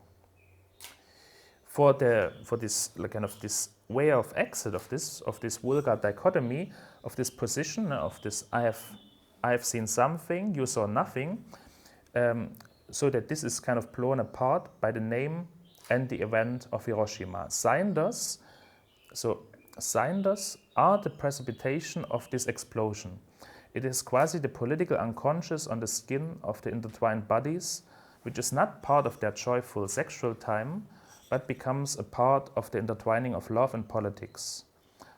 For this kind of this way of exit of this vulgar dichotomy, of this position, of this I have seen something, you saw nothing, so that this is kind of blown apart by the name and the event of Hiroshima. Cinders are the precipitation of this explosion. It is quasi the political unconscious on the skin of the intertwined bodies, which is not part of their joyful sexual time, but becomes a part of the intertwining of love and politics.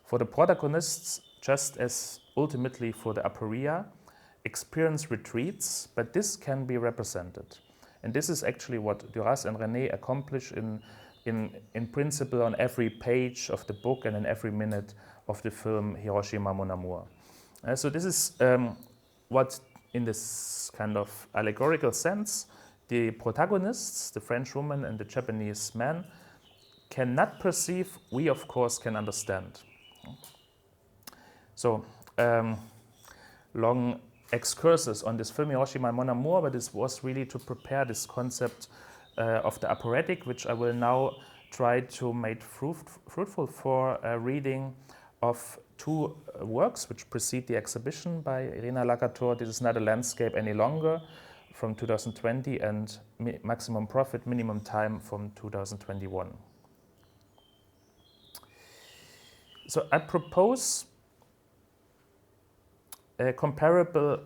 For the protagonists, just as ultimately for the aporia, experience retreats, but this can be represented. And this is actually what Duras and René accomplish in in principle on every page of the book and in every minute of the film Hiroshima Mon Amour. So this is what, in this kind of allegorical sense, the protagonists, the French woman and the Japanese man, cannot perceive, we of course can understand. So long excursus on this film Hiroshima Mon Amour, but this was really to prepare this concept of the aporetic, which I will now try to make fruitful for a reading of two works which precede the exhibition by Irena Lagator. This is Not a Landscape Any Longer from 2020 and Maximum Profit, Minimum Time from 2021. So I propose a comparable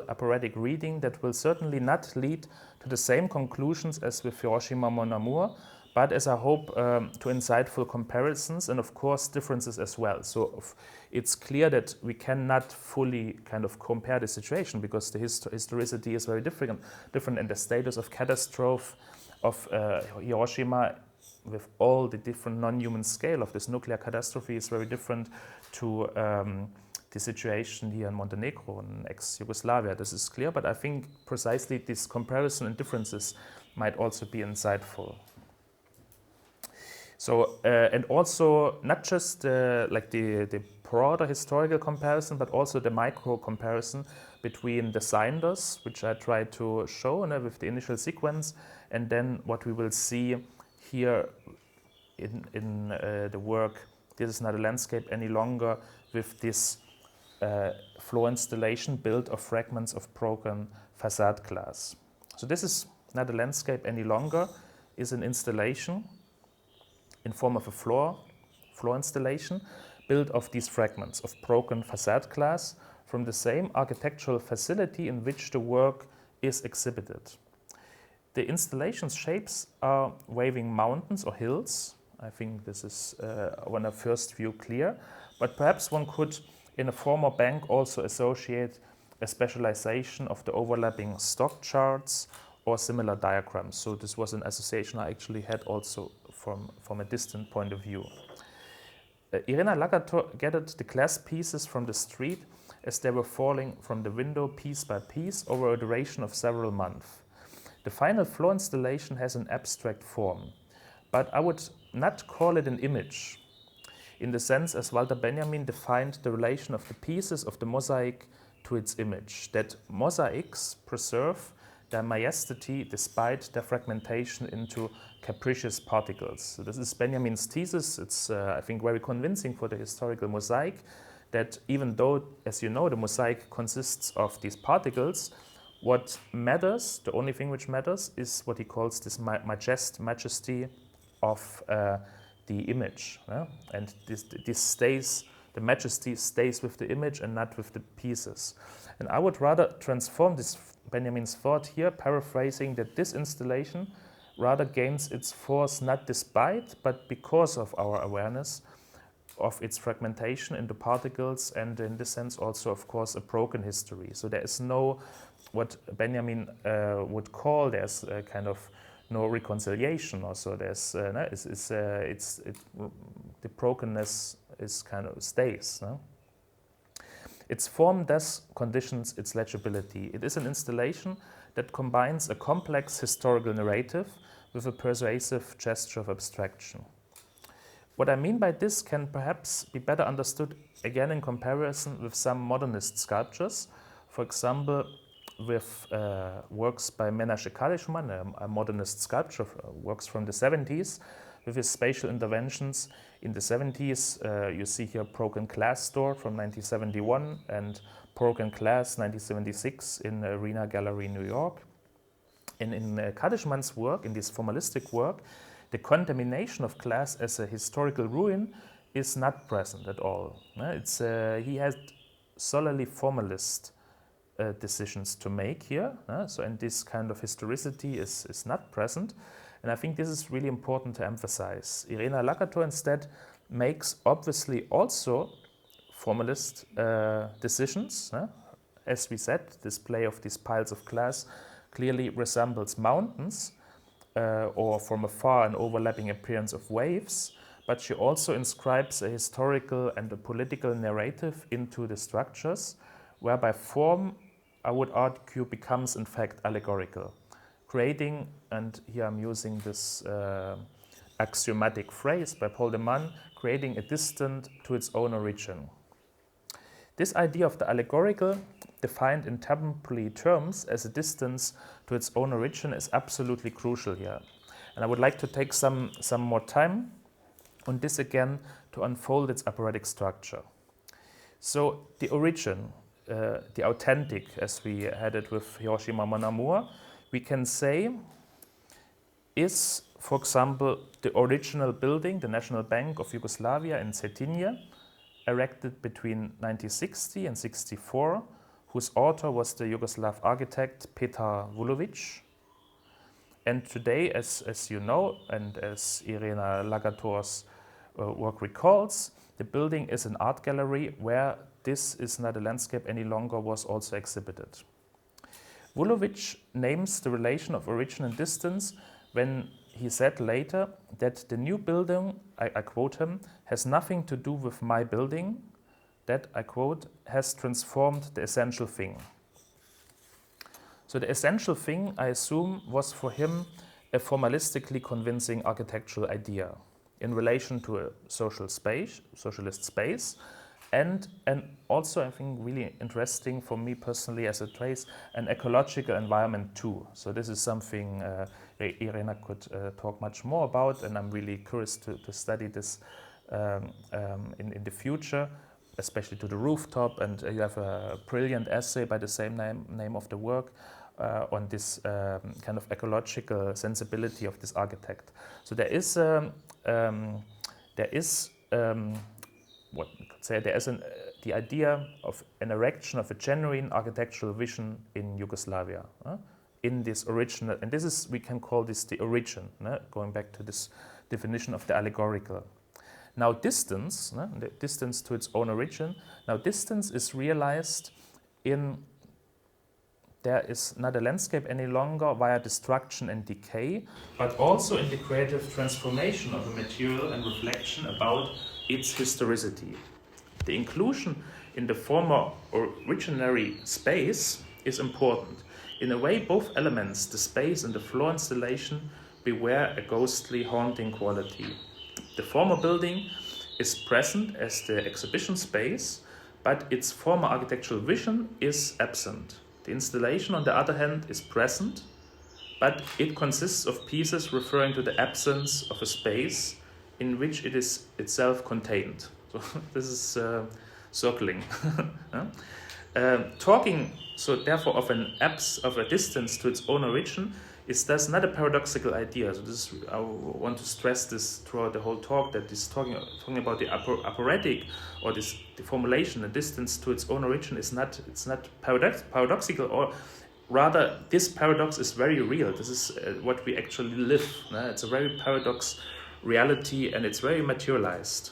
aporetic reading that will certainly not lead to the same conclusions as with Hiroshima Mon Amour, but as I hope to insightful comparisons and of course differences as well. So it's clear that we cannot fully kind of compare the situation because the historicity is very different and the status of catastrophe of Hiroshima with all the different non-human scale of this nuclear catastrophe is very different to the situation here in Montenegro and ex-Yugoslavia. This is clear, but I think precisely this comparison and differences might also be insightful. So, and also not just like the broader historical comparison, but also the micro comparison between the Cinders, which I tried to show with the initial sequence, and then what we will see here in the work, This is Not a Landscape Any Longer, with this floor installation built of fragments of broken facade glass. So this is Not a Landscape Any Longer, is an installation in form of a floor installation built of these fragments of broken facade glass from the same architectural facility in which the work is exhibited. The installation's shapes are waving mountains or hills. I think this is on a first view clear, but perhaps one could in a former bank also associate a specialization of the overlapping stock charts or similar diagrams. So this was an association I actually had also from a distant point of view. Irena Lagator gathered the glass pieces from the street as they were falling from the window piece by piece over a duration of several months. The final floor installation has an abstract form, but I would not call it an image, in the sense as Walter Benjamin defined the relation of the pieces of the mosaic to its image, that mosaics preserve their majesty despite their fragmentation into capricious particles. So this is Benjamin's thesis. It's, I think, very convincing for the historical mosaic, that even though, as you know, the mosaic consists of these particles, what matters, the only thing which matters, is what he calls this majesty of the image. And this stays, the majesty stays with the image and not with the pieces. And I would rather transform this Benjamin's thought here, paraphrasing that this installation rather gains its force not despite, but because of our awareness of its fragmentation into particles, and in this sense also, of course, a broken history. So there is no, what Benjamin would call, there's kind of no reconciliation. Also, there's the brokenness is kind of stays. No? Its form thus conditions its legibility. It is an installation that combines a complex historical narrative with a persuasive gesture of abstraction. What I mean by this can perhaps be better understood again in comparison with some modernist sculptures, for example, with works by Menashe Kalishman, a modernist sculptor, works from the 70s, with his spatial interventions. In the 70s, you see here Broken Glass Door from 1971 and Broken Glass 1976 in Arena Gallery, New York. And in Kalishman's work, in this formalistic work, the contamination of glass as a historical ruin is not present at all. He had solely formalist decisions to make here. So, and this kind of historicity is not present. And I think this is really important to emphasize. Irena Lagator instead makes obviously also formalist decisions. As we said, display of these piles of glass clearly resembles mountains, or from afar an overlapping appearance of waves, but she also inscribes a historical and a political narrative into the structures, whereby form, I would argue, becomes in fact allegorical, creating, and here I'm using this axiomatic phrase by Paul de Man, creating a distance to its own origin. This idea of the allegorical, defined in temporary terms as a distance to its own origin, is absolutely crucial here. And I would like to take some more time on this again to unfold its aporetic structure. So the origin, the authentic, as we had it with Hiroshima Mon Amour, we can say is, for example, the original building, the National Bank of Yugoslavia in Cetinje, erected between 1960 and 64, whose author was the Yugoslav architect Petar Vulović. And today, as you know, and as Irena Lagator's work recalls, the building is an art gallery where This Is Not a Landscape Any Longer was also exhibited. Vulović names the relation of origin and distance when he said later that the new building, I quote him, has nothing to do with my building, that, I quote, has transformed the essential thing. So the essential thing, I assume, was for him a formalistically convincing architectural idea in relation to a socialist space, and also, I think, really interesting for me personally as a trace, an ecological environment too. So this is something Irena could talk much more about, and I'm really curious to study this in the future, especially to the rooftop. And you have a brilliant essay by the same name of the work on this kind of ecological sensibility of this architect. So there is what we could say, there is the idea of an erection of a genuine architectural vision in Yugoslavia, in this original, and this is, we can call this the origin, going back to this definition of the allegorical. Now distance, the distance to its own origin, now distance is realized in, there is not a landscape any longer via destruction and decay, but also in the creative transformation of a material and reflection about its historicity. The inclusion in the former originary space is important. In a way, both elements, the space and the floor installation, beware a ghostly, haunting quality. The former building is present as the exhibition space, but its former architectural vision is absent. The installation, on the other hand, is present, but it consists of pieces referring to the absence of a space in which it is itself contained. So this is circling. Talking, so therefore, of an of a distance to its own origin is thus not a paradoxical idea. So this is, I want to stress this throughout the whole talk, that this talking about the aporetic, or the formulation, the distance to its own origin, is not, it's not paradoxical, or rather this paradox is very real. This is what we actually live. It's a very paradox reality, and it's very materialized.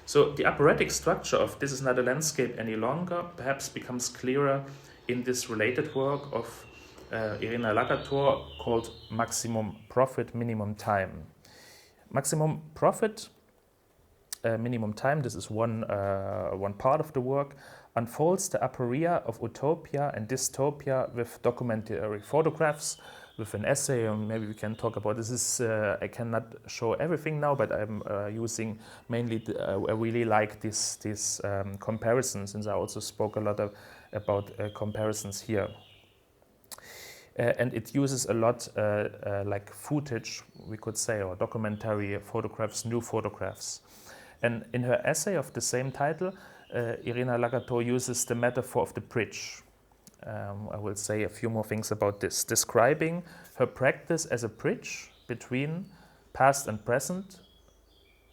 So the aporetic structure of This Is Not a Landscape Any Longer perhaps becomes clearer in this related work of Irena Lagator called Maximum Profit, Minimum Time. Maximum Profit, Minimum Time, this is one part of the work, unfolds the aporia of utopia and dystopia with documentary photographs, with an essay, and maybe we can talk about this. Is I cannot show everything now, but I'm using mainly, I really like these comparisons, since I also spoke a lot about comparisons here. And it uses a lot like footage, we could say, or documentary photographs, new photographs. And in her essay of the same title, Irena Lagator uses the metaphor of the bridge. I will say a few more things about this, describing her practice as a bridge between past and present,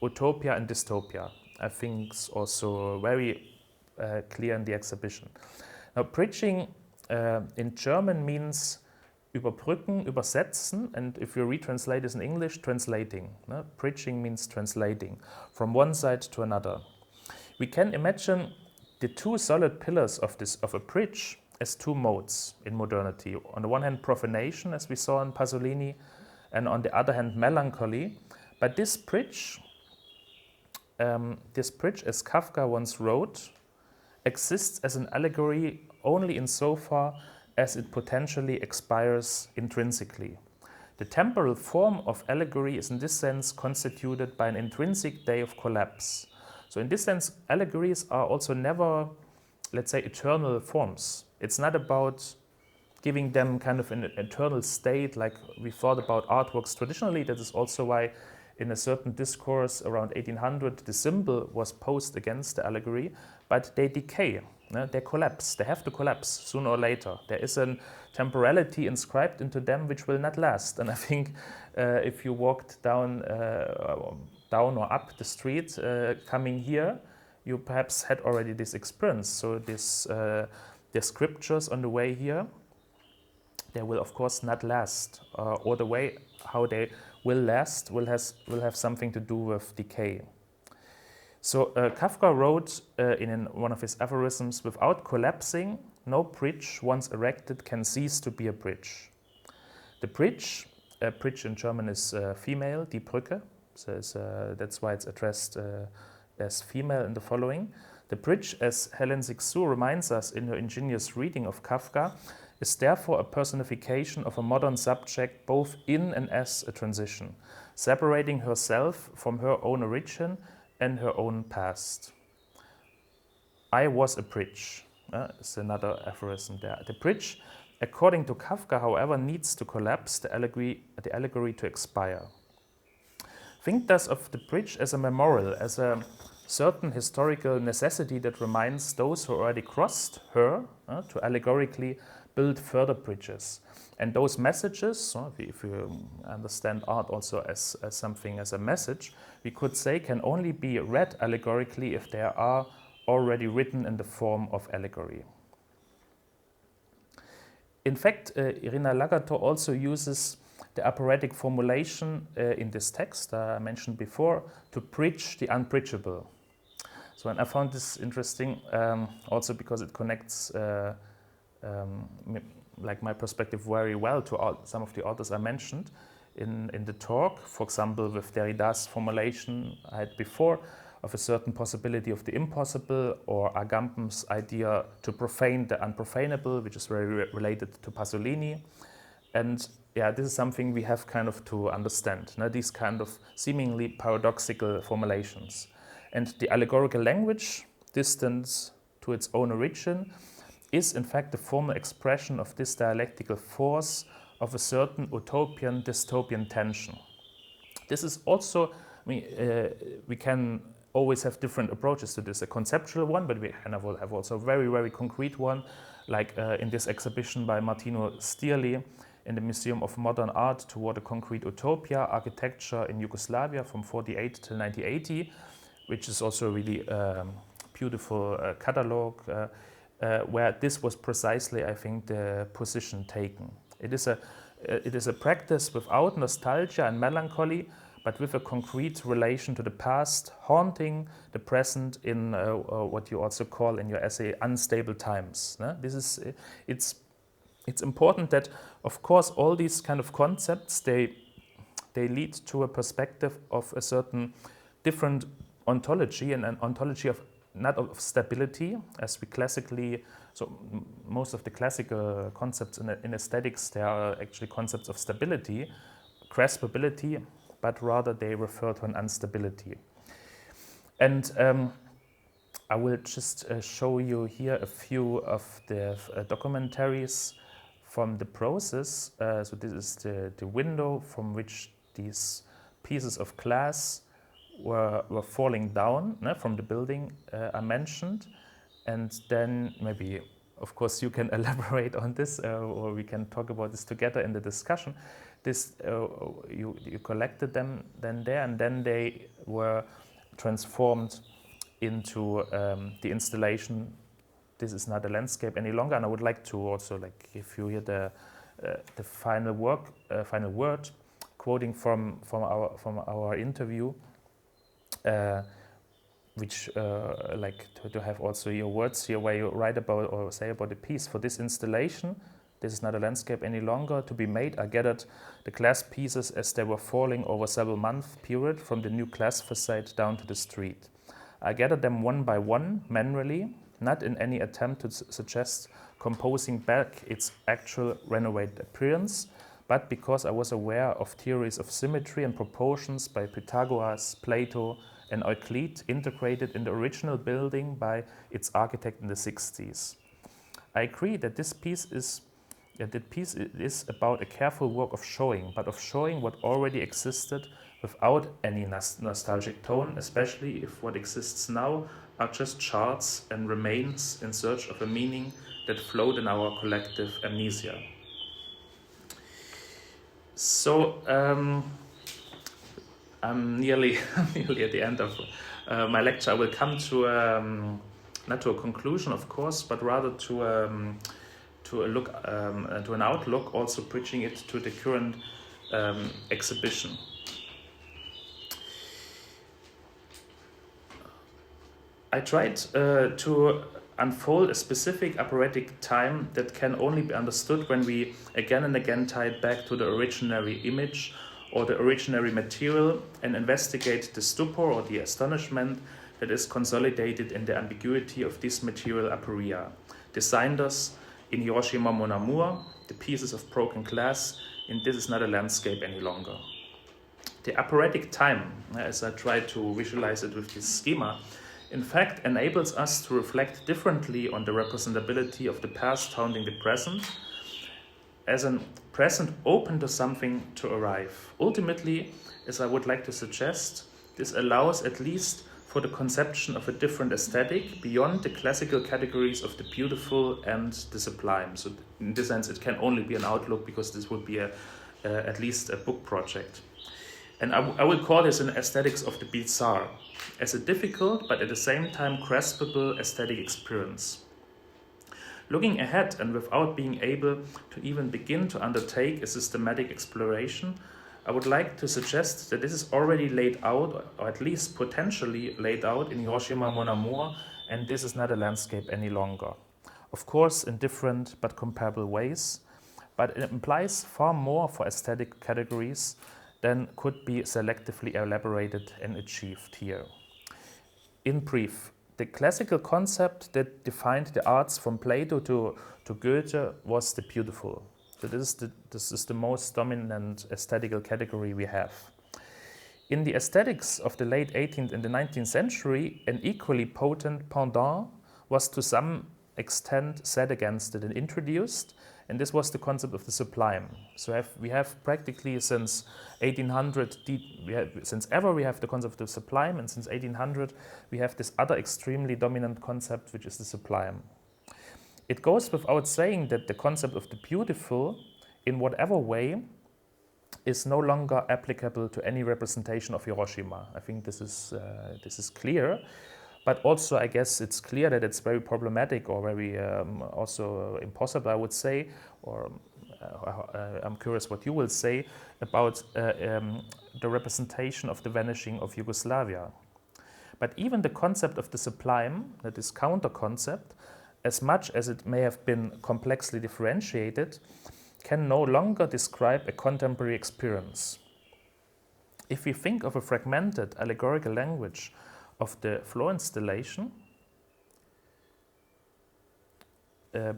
utopia and dystopia. I think it's also very clear in the exhibition. Now, bridging in German means überbrücken, übersetzen, and if you retranslate this in English, translating. Bridging means translating from one side to another. We can imagine the two solid pillars of a bridge as two modes in modernity. On the one hand, profanation, as we saw in Pasolini, and on the other hand, melancholy. But this bridge, as Kafka once wrote, exists as an allegory only insofar as it potentially expires intrinsically. The temporal form of allegory is in this sense constituted by an intrinsic day of collapse. So in this sense, allegories are also never, let's say, eternal forms. It's not about giving them kind of an eternal state like we thought about artworks traditionally. That is also why in a certain discourse around 1800, the symbol was posed against the allegory, but they decay, they collapse, they have to collapse sooner or later. There is a temporality inscribed into them which will not last. And I think if you walked down or up the street coming here, you perhaps had already this experience. So the scriptures on the way here, they will of course not last, or the way how they will last will have something to do with decay. So Kafka wrote in one of his aphorisms, "Without collapsing, no bridge once erected can cease to be a bridge." The bridge in German is female, die Brücke, so that's why it's addressed as female in the following. The bridge, as Helen Sixou reminds us in her ingenious reading of Kafka, is therefore a personification of a modern subject both in and as a transition, separating herself from her own origin and her own past. I was a bridge, is another aphorism there. The bridge, according to Kafka, however, needs to collapse, the allegory to expire. Think thus of the bridge as a memorial, as a certain historical necessity that reminds those who already crossed her to allegorically build further bridges. And those messages, if you understand art also as something, as a message, we could say can only be read allegorically if they are already written in the form of allegory. In fact, Irena Lagator also uses the aporetic formulation in this text I mentioned before to bridge the unbridgeable. So, and I found this interesting also because it connects like my perspective very well to some of the authors I mentioned in the talk. For example, with Derrida's formulation I had before of a certain possibility of the impossible, or Agamben's idea to profane the unprofanable, which is very related to Pasolini. And yeah, this is something we have kind of to understand, these kind of seemingly paradoxical formulations. And the allegorical language, distant to its own origin, is in fact the formal expression of this dialectical force of a certain utopian dystopian tension. This is also, we can always have different approaches to this, a conceptual one, but we can have also a very, very concrete one, like in this exhibition by Martino Stierli in the Museum of Modern Art Toward a Concrete Utopia, Architecture in Yugoslavia from 1948 till 1980, which is also a really beautiful catalogue, where this was precisely, I think, the position taken. It is a practice without nostalgia and melancholy, but with a concrete relation to the past, haunting the present in what you also call in your essay unstable times. It's important that, of course, all these kind of concepts they lead to a perspective of a certain different ontology, and an ontology of not of stability, as we classically, so most of the classical concepts in aesthetics, they are actually concepts of stability, graspability, but rather they refer to an instability. And I will just show you here a few of the documentaries from the process. So this is the window from which these pieces of glass were falling down from the building I mentioned. And then maybe, of course, you can elaborate on this, or we can talk about this together in the discussion. This you collected them then there, and then they were transformed into the installation. This is not a landscape any longer, and I would like to also give you here the final word, quoting from our interview. which like to have also your words here where you write about or say about the piece. For this installation, this is not a landscape any longer, to be made, I gathered the glass pieces as they were falling over several month period from the new glass facade down to the street. I gathered them one by one, manually, not in any attempt to suggest composing back its actual renovated appearance, but because I was aware of theories of symmetry and proportions by Pythagoras, Plato, and Euclid integrated in the original building by its architect in the 60s. I agree that this piece is about a careful work of showing, but of showing what already existed without any nostalgic tone, especially if what exists now are just charts and remains in search of a meaning that float in our collective amnesia. So I'm nearly at the end of my lecture. I will come to not to a conclusion, of course, but rather to a look to an outlook, also bridging it to the current exhibition. I tried to unfold a specific aporetic time that can only be understood when we again and again tie it back to the originary image or the originary material and investigate the stupor or the astonishment that is consolidated in the ambiguity of this material aporia. The Cinders in Hiroshima Mon Amour, the pieces of broken glass in This Is Not a Landscape Any Longer. The aporetic time, as I try to visualize it with this schema, in fact enables us to reflect differently on the representability of the past founding the present as a present open to something to arrive. Ultimately, as I would like to suggest, this allows at least for the conception of a different aesthetic beyond the classical categories of the beautiful and the sublime. So in this sense, it can only be an outlook because this would be at least a book project. And I will call this an aesthetics of the bizarre, as a difficult but at the same time graspable aesthetic experience. Looking ahead and without being able to even begin to undertake a systematic exploration, I would like to suggest that this is already laid out, or at least potentially laid out in Hiroshima Mon Amour, and This Is Not a Landscape Any Longer. Of course, in different but comparable ways, but it implies far more for aesthetic categories than could be selectively elaborated and achieved here. In brief, the classical concept that defined the arts from Plato to Goethe was the beautiful. So this is the most dominant aesthetical category we have. In the aesthetics of the late 18th and the 19th century, an equally potent pendant was to some extent set against it and introduced, and this was the concept of the sublime. So we have practically since 1800, since ever we have the concept of the sublime, and since 1800 we have this other extremely dominant concept, which is the sublime. It goes without saying that the concept of the beautiful, in whatever way, is no longer applicable to any representation of Hiroshima. I think this is clear. But also, I guess it's clear that it's very problematic or very also impossible, I would say, or I'm curious what you will say about the representation of the vanishing of Yugoslavia. But even the concept of the sublime, that is counter-concept, as much as it may have been complexly differentiated, can no longer describe a contemporary experience. If we think of a fragmented allegorical language of the floor installation,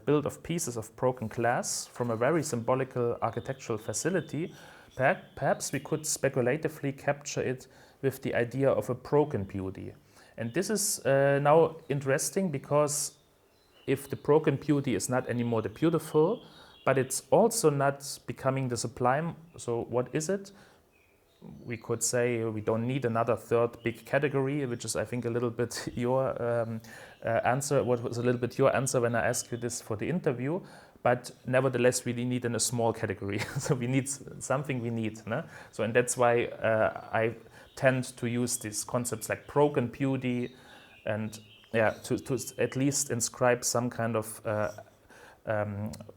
built of pieces of broken glass from a very symbolical architectural facility, perhaps we could speculatively capture it with the idea of a broken beauty. And this is now interesting because if the broken beauty is not anymore the beautiful, but it's also not becoming the sublime, so what is it? We could say we don't need another third big category, which is, I think, a little bit your answer. What was a little bit your answer when I asked you this for the interview? But nevertheless, we need in a small category. So we need something. We need. No? So and that's why I tend to use these concepts like broken beauty, and to at least inscribe some kind of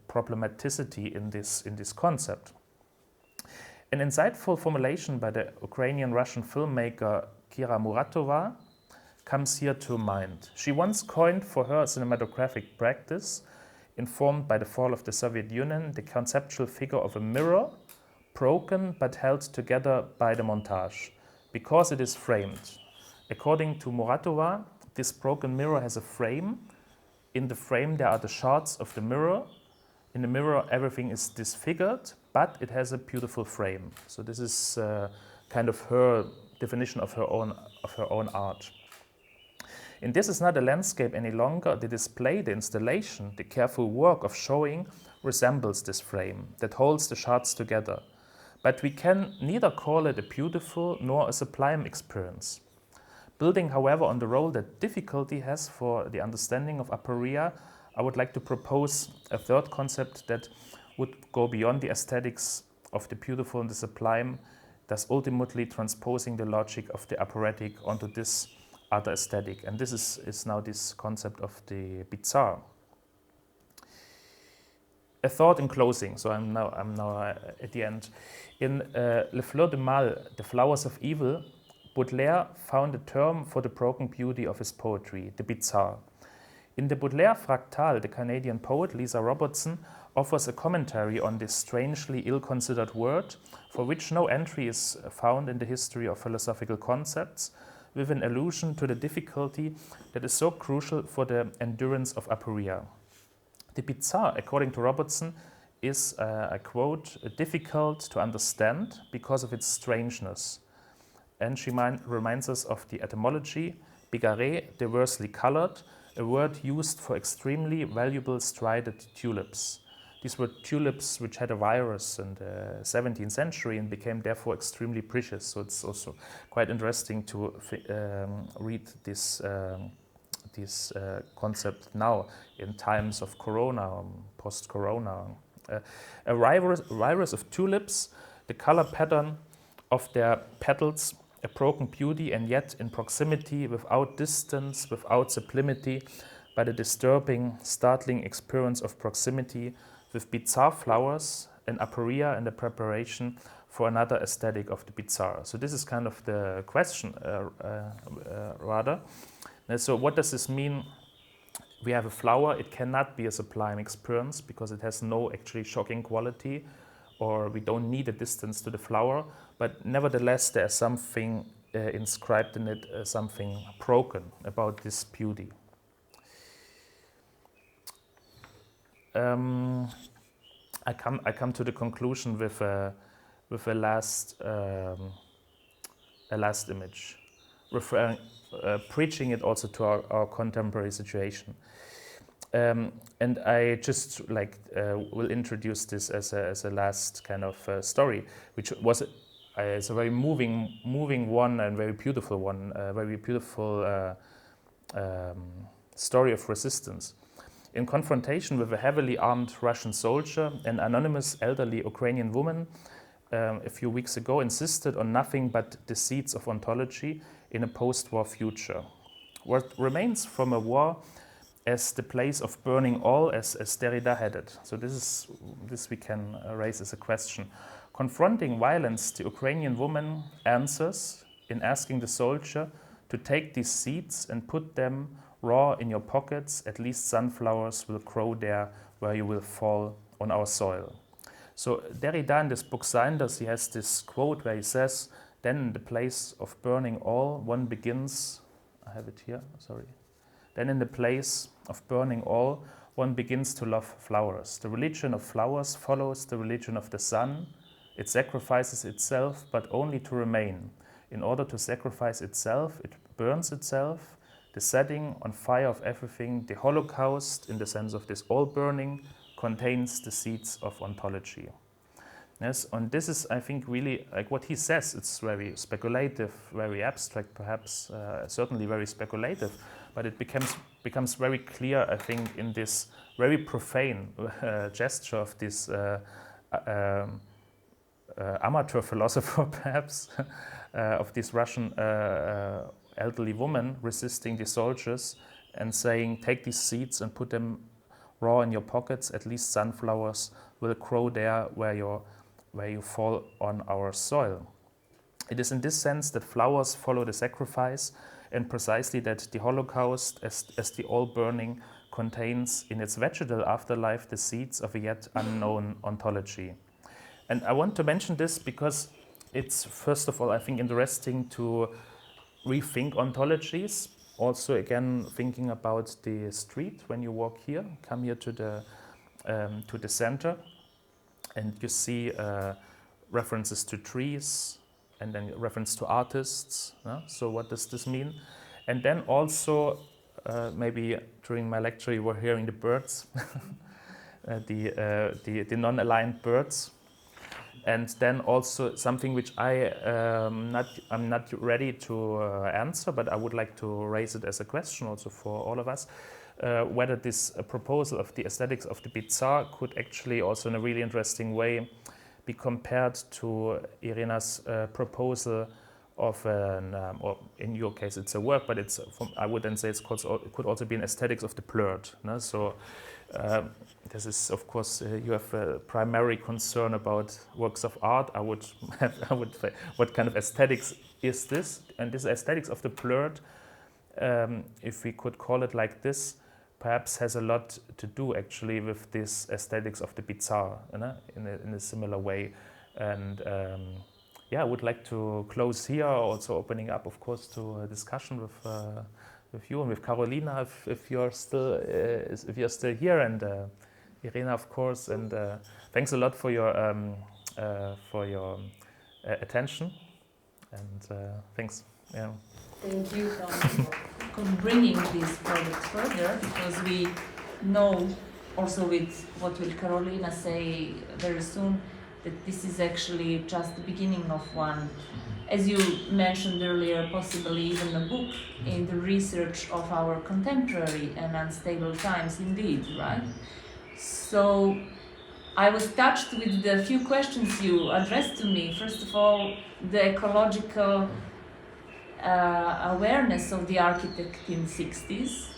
problematicity in this concept. An insightful formulation by the Ukrainian-Russian filmmaker Kira Muratova comes here to mind. She once coined for her cinematographic practice, informed by the fall of the Soviet Union, the conceptual figure of a mirror, broken but held together by the montage, because it is framed. According to Muratova, this broken mirror has a frame. In the frame there are the shards of the mirror. In the mirror everything is disfigured, but it has a beautiful frame. So this is kind of her definition of her own art. And this is not a landscape any longer. The display, the installation, the careful work of showing resembles this frame that holds the shards together. But we can neither call it a beautiful nor a sublime experience. Building, however, on the role that difficulty has for the understanding of aporia, I would like to propose a third concept that would go beyond the aesthetics of the beautiful and the sublime, thus ultimately transposing the logic of the aporetic onto this other aesthetic. And this is now this concept of the bizarre. A thought in closing, so I'm now at the end. In Les Fleurs du Mal, The Flowers of Evil, Baudelaire found a term for the broken beauty of his poetry, the bizarre. In the Baudelaire Fractal, the Canadian poet Lisa Robertson offers a commentary on this strangely ill-considered word, for which no entry is found in the history of philosophical concepts, with an allusion to the difficulty that is so crucial for the endurance of aporia. The bizarre, according to Robertson, is, I quote, difficult to understand because of its strangeness. And she reminds us of the etymology, bigarré, diversely colored, a word used for extremely valuable strided tulips. These were tulips which had a virus in the 17th century and became therefore extremely precious. So it's also quite interesting to read this concept now in times of corona, post-corona. A virus of tulips, the color pattern of their petals, a broken beauty, and yet in proximity, without distance, without sublimity, by the disturbing, startling experience of proximity, with bizarre flowers, an aporia, and a preparation for another aesthetic of the bizarre. So this is kind of the question, rather. And so what does this mean? We have a flower, it cannot be a sublime experience because it has no actually shocking quality, or we don't need a distance to the flower, but nevertheless there's something inscribed in it, something broken about this beauty. I come to the conclusion with a last image, preaching it also to our contemporary situation. And I just will introduce this as a last kind of story, which was it's a very moving one and very beautiful one, a very beautiful story of resistance. In confrontation with a heavily armed Russian soldier, an anonymous elderly Ukrainian woman a few weeks ago insisted on nothing but the seeds of ontology in a post-war future. What remains from a war as the place of burning all, as Derrida had it. So this we can raise as a question. Confronting violence, the Ukrainian woman answers in asking the soldier to take these seeds and put them raw in your pockets. At least sunflowers will grow there where you will fall on our soil. So Derrida in this book Cinders, he has this quote where he says, then in the place of burning all, one begins, I have it here, sorry. Then in the place of burning all, one begins to love flowers. The religion of flowers follows the religion of the sun. It sacrifices itself, but only to remain. In order to sacrifice itself, it burns itself. The setting on fire of everything, the Holocaust, in the sense of this all burning, contains the seeds of ontology. Yes, and this is, I think, really like what he says. It's very speculative, very abstract, perhaps, certainly very speculative, but it becomes very clear, I think, in this very profane gesture of this amateur philosopher, perhaps, of this Russian elderly woman resisting the soldiers and saying, take these seeds and put them raw in your pockets. At least sunflowers will grow there where you fall on our soil. It is in this sense that flowers follow the sacrifice, and precisely that the Holocaust, as the all-burning, contains in its vegetal afterlife the seeds of a yet unknown ontology. And I want to mention this because it's, first of all, I think interesting to rethink ontologies. Also, again, thinking about the street when you walk here, come here to the center, and you see references to trees, and then reference to artists. So what does this mean? And then also, maybe during my lecture you were hearing the birds, the non-aligned birds. And then also something which I'm not ready to answer, but I would like to raise it as a question also for all of us, whether this proposal of the aesthetics of the bizarre could actually also in a really interesting way be compared to Irena's proposal of or in your case it's a work, but it's I would then say it could also be an aesthetics of the blurred. No? So this is, of course, you have a primary concern about works of art. I would say, what kind of aesthetics is this? And this aesthetics of the blurred, if we could call it like this, perhaps has a lot to do actually with this aesthetics of the bizarre, in a similar way. And I would like to close here, also opening up, of course, to a discussion with you and with Karolina, if you're still here, and Irena, of course. And thanks a lot for your attention. And thanks. Yeah. Thank you, Toni, for bringing this project further, because we know also with what will Karolina say very soon, that this is actually just the beginning of one, as you mentioned earlier, possibly even a book in the research of our contemporary and unstable times indeed, right? So I was touched with the few questions you addressed to me. First of all, the ecological awareness of the architect in the 60s,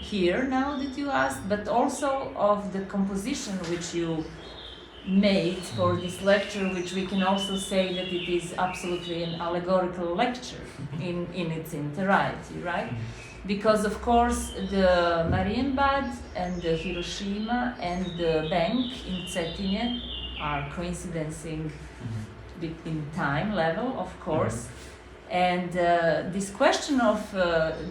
here now that you asked, but also of the composition which you made for this lecture, which we can also say that it is absolutely an allegorical lecture in its entirety, right? Because of course the Marienbad and the Hiroshima and the bank in Cetinje are coinciding in time level, of course. And this question of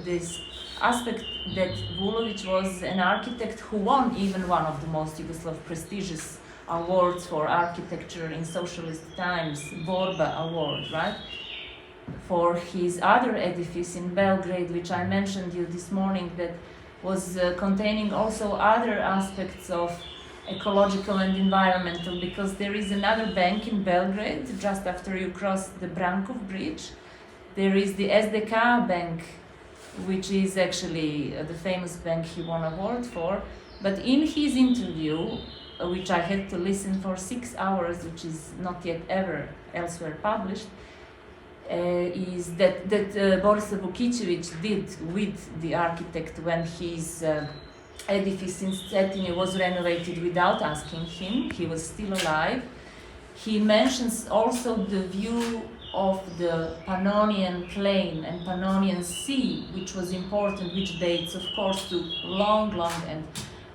this aspect that Vulović was an architect who won even one of the most Yugoslav prestigious awards for architecture in socialist times, Borba Award, right? For his other edifice in Belgrade, which I mentioned you this morning, that was containing also other aspects of ecological and environmental, because there is another bank in Belgrade, just after you cross the Brankov Bridge. There is the SDK bank, which is actually the famous bank he won award for. But in his interview, which I had to listen for 6 hours, which is not yet ever elsewhere published, is that Boris Vukicević did with the architect when his edifice in Cetinje was renovated without asking him. He was still alive. He mentions also the view of the Pannonian plain and Pannonian sea, which was important, which dates, of course, to long and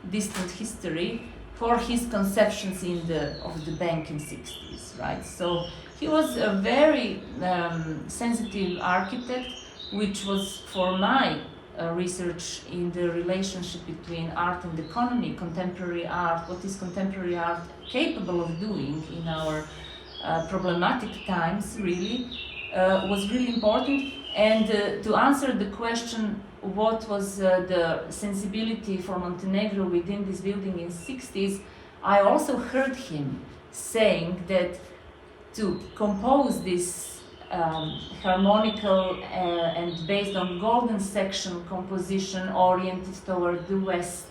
distant history, for his conceptions of the bank in 60s, right? So he was a very sensitive architect, which was for my research in the relationship between art and economy, contemporary art, what is contemporary art capable of doing in our problematic times, really, was really important. And to answer the question, what was the sensibility for Montenegro within this building in the 60s, I also heard him saying that to compose this harmonical and based on golden section composition oriented toward the west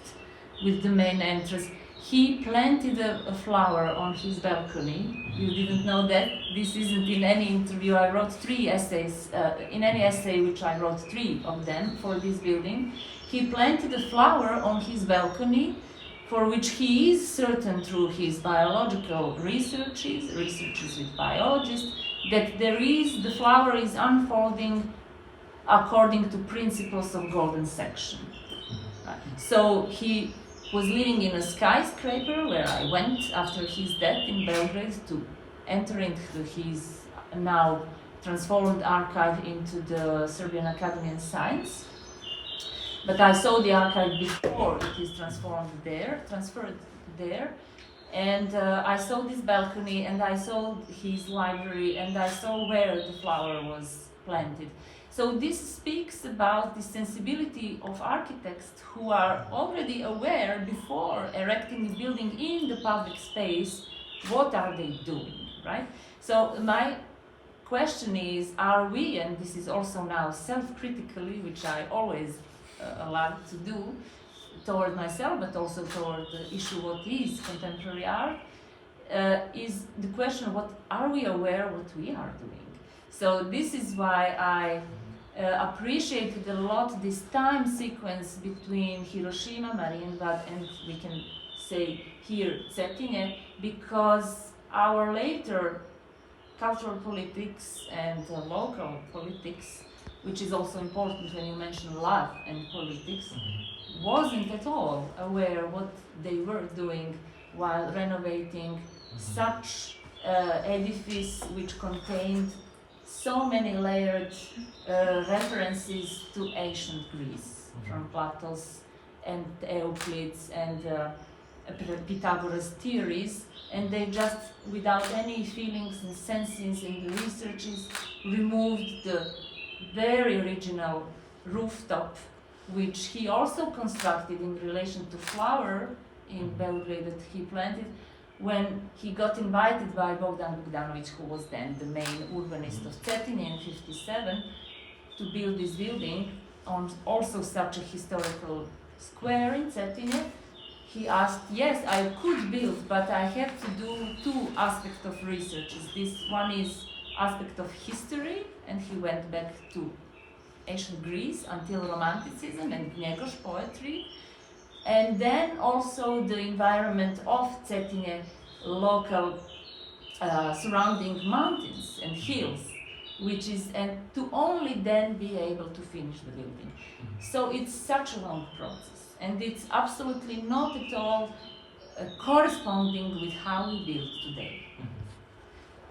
with the main entrance, he planted a flower on his balcony. You didn't know that? This isn't in any interview. I wrote 3 essays. In any essay which I wrote 3 of them for this building, he planted a flower on his balcony, for which he is certain through his biological researches with biologists, that the flower is unfolding according to principles of golden section. Right. So he was living in a skyscraper where I went after his death in Belgrade to enter into his now transformed archive into the Serbian Academy of Science. But I saw the archive before it is transferred there. And I saw this balcony, and I saw his library, and I saw where the flower was planted. So this speaks about the sensibility of architects who are already aware before erecting a building in the public space, what are they doing, right? So my question is, are we, and this is also now self-critically, which I always allowed to do, toward myself, but also toward the issue what is contemporary art, is the question, what are we aware what we are doing? So this is why I appreciated a lot this time sequence between Hiroshima, Marienbad, and we can say here Cetinje, because our later cultural politics and local politics, which is also important when you mention love and politics, wasn't at all aware what they were doing while renovating such edifice which contained so many layered references to ancient Greece, from Plato's and Euclid's and Pythagoras' theories, and they just, without any feelings and senses in the researches, removed the very original rooftop, which he also constructed in relation to flower in Belgrade that he planted when he got invited by Bogdan Bogdanović, who was then the main urbanist of Cetinje in '57, to build this building on also such a historical square in Cetinje. He asked, yes, I could build, but I have to do two aspects of research. This one is aspect of history, and he went back to ancient Greece until Romanticism and Gniegosz poetry, and then also the environment of Cetinje, local surrounding mountains and hills, which is, and to only then be able to finish the building. So it's such a long process, and it's absolutely not at all corresponding with how we build today.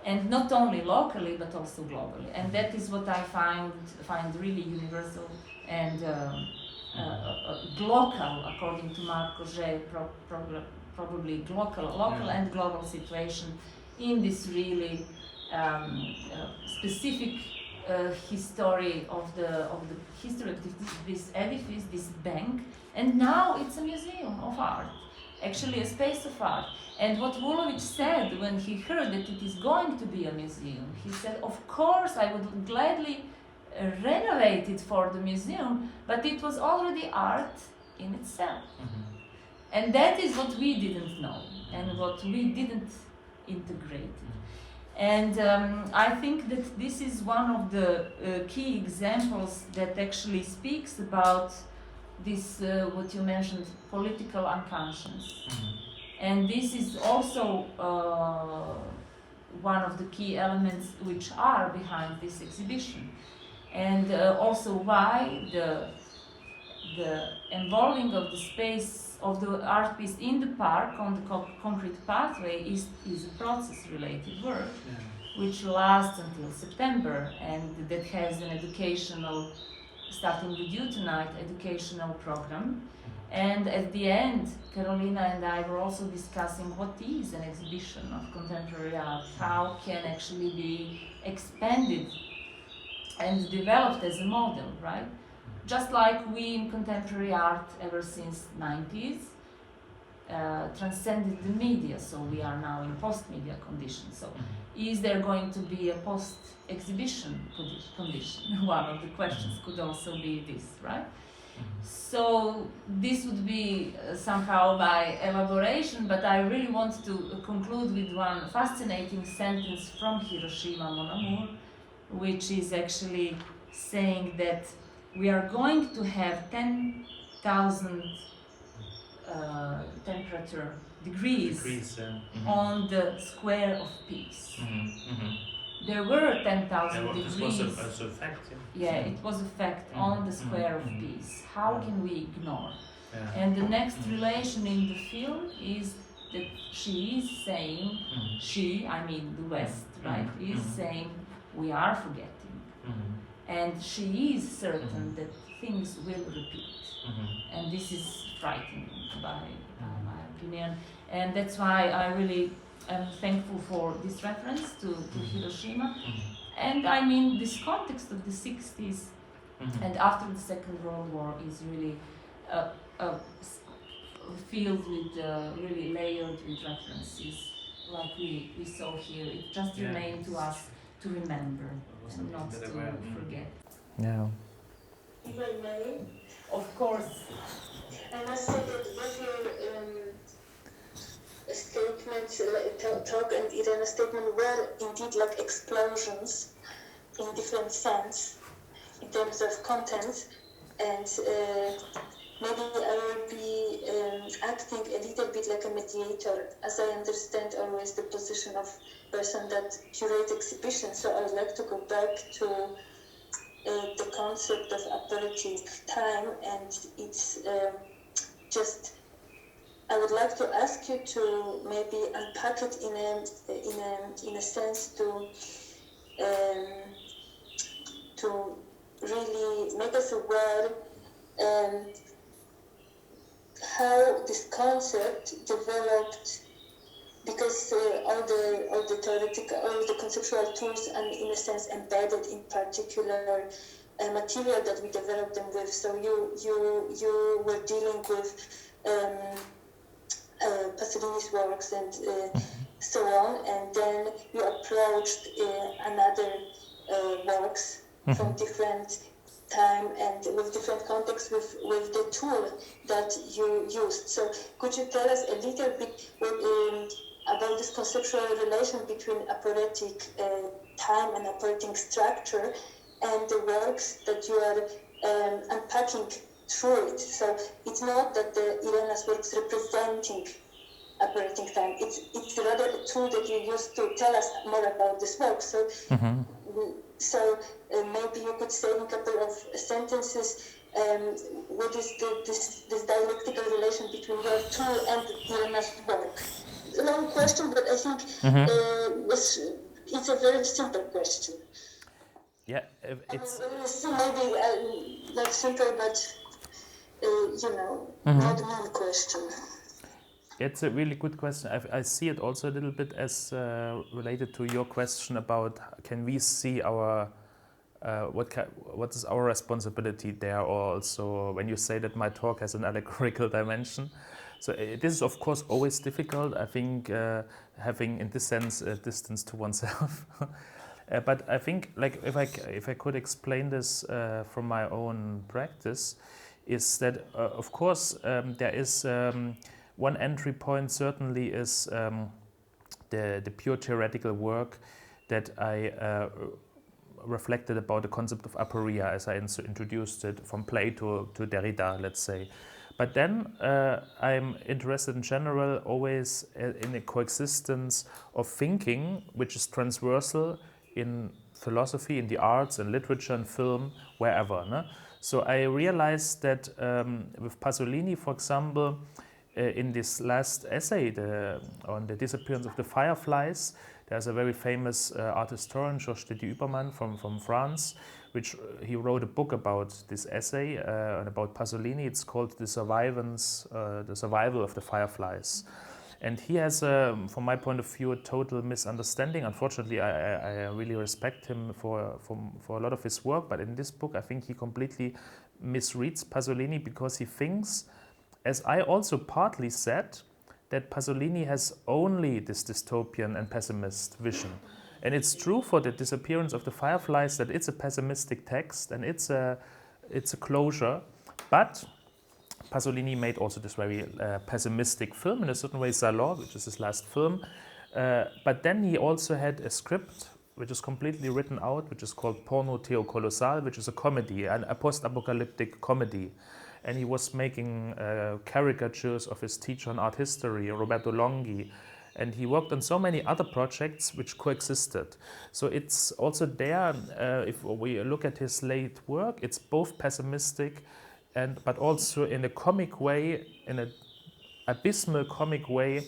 And not only locally, but also globally. And that is what I find really universal and local, according to Marc Auger, probably local and global situation in this really specific history of the history of this edifice, this bank. And now it's a museum of art, actually a space of art. And what Vulović said when he heard that it is going to be a museum, he said, of course I would gladly renovate it for the museum, but it was already art in itself. And that is what we didn't know and what we didn't integrate. And I think that this is one of the key examples that actually speaks about this, what you mentioned, political unconscious. And this is also one of the key elements which are behind this exhibition. And also why the involving of the space of the art piece in the park on the concrete pathway is a process-related work, which lasts until September, and that has an educational, starting with you tonight, educational program. And at the end, Karolina and I were also discussing what is an exhibition of contemporary art, how can actually be expanded and developed as a model, right? Just like we in contemporary art ever since 90s transcended the media, so we are now in post-media conditions. So is there going to be a post-exhibition condition? One of the questions could also be this, right? So this would be somehow my elaboration, but I really want to conclude with one fascinating sentence from Hiroshima, Mon Amour, which is actually saying that we are going to have 10,000 temperature degrees on the square of peace. there were 10,000 degrees. This was a fact. Yeah, it was a fact on the square of peace. How can we ignore? And the next relation in the film is that she is saying, she, I mean the West, right, is saying we are forgetting. And she is certain that things will repeat. And this is frightening by my opinion. And that's why I really am thankful for this reference to Hiroshima. And I mean, this context of the 60s and after the Second World War is really filled with really layered with references like we saw here. It just remained to us to remember and not to forget. Yeah. If I may, of course. I must say that both your statements, talk and Irena's statement were indeed like explosions in different sense in terms of content, and maybe I will be acting a little bit like a mediator, as I understand always the position of person that curate exhibitions. So I would like to go back to the concept of aporetic time, and it's just I would like to ask you to maybe unpack it in a sense to really make us aware how this concept developed, because all the theoretical, all the conceptual tools are in a sense embedded in particular material that we developed them with. So you were dealing with Pasolini's works and so on, and then you approached another works from different time and with different contexts with the tool that you used. So could you tell us a little bit about this conceptual relation between aporetic time and aporetic structure and the works that you are unpacking through it? So it's not that the Irena's works representing aporetic time, it's rather a tool that you use to tell us more about this work. So so maybe you could say in a couple of sentences what is this dialectical relation between your tool and Irena's work. A long question, but I think it's a very simple question. Yeah, it's maybe like simple, but not a long question. It's a really good question. I see it also a little bit as related to your question about can we see our what is our responsibility there, or also when you say that my talk has an allegorical dimension. So this is of course always difficult. I think having in this sense a distance to oneself. But I think like if I could explain this from my own practice, is that of course there is. One entry point certainly is the pure theoretical work that I reflected about the concept of aporia as I introduced it from Plato to Derrida, let's say. But then I'm interested in general always in a coexistence of thinking which is transversal in philosophy, in the arts, in literature, in film, wherever. No? So I realized that with Pasolini, for example, in this last essay on the disappearance of the fireflies, there's a very famous art historian, Jacques Derrida from France, which he wrote a book about this essay and about Pasolini. It's called The Survival of the Fireflies. And he has, from my point of view, a total misunderstanding. Unfortunately, I really respect him for a lot of his work, but in this book, I think he completely misreads Pasolini because he thinks, as I also partly said, that Pasolini has only this dystopian and pessimist vision. And it's true for the disappearance of the fireflies that it's a pessimistic text and it's a closure. But Pasolini made also this very pessimistic film, in a certain way, Salò, which is his last film. But then he also had a script which is completely written out, which is called Porno Teo Colossal, which is a comedy, a post-apocalyptic comedy. And he was making caricatures of his teacher in art history, Roberto Longhi. And he worked on so many other projects which coexisted. So it's also there, if we look at his late work, it's both pessimistic but also in a comic way, in an abysmal comic way,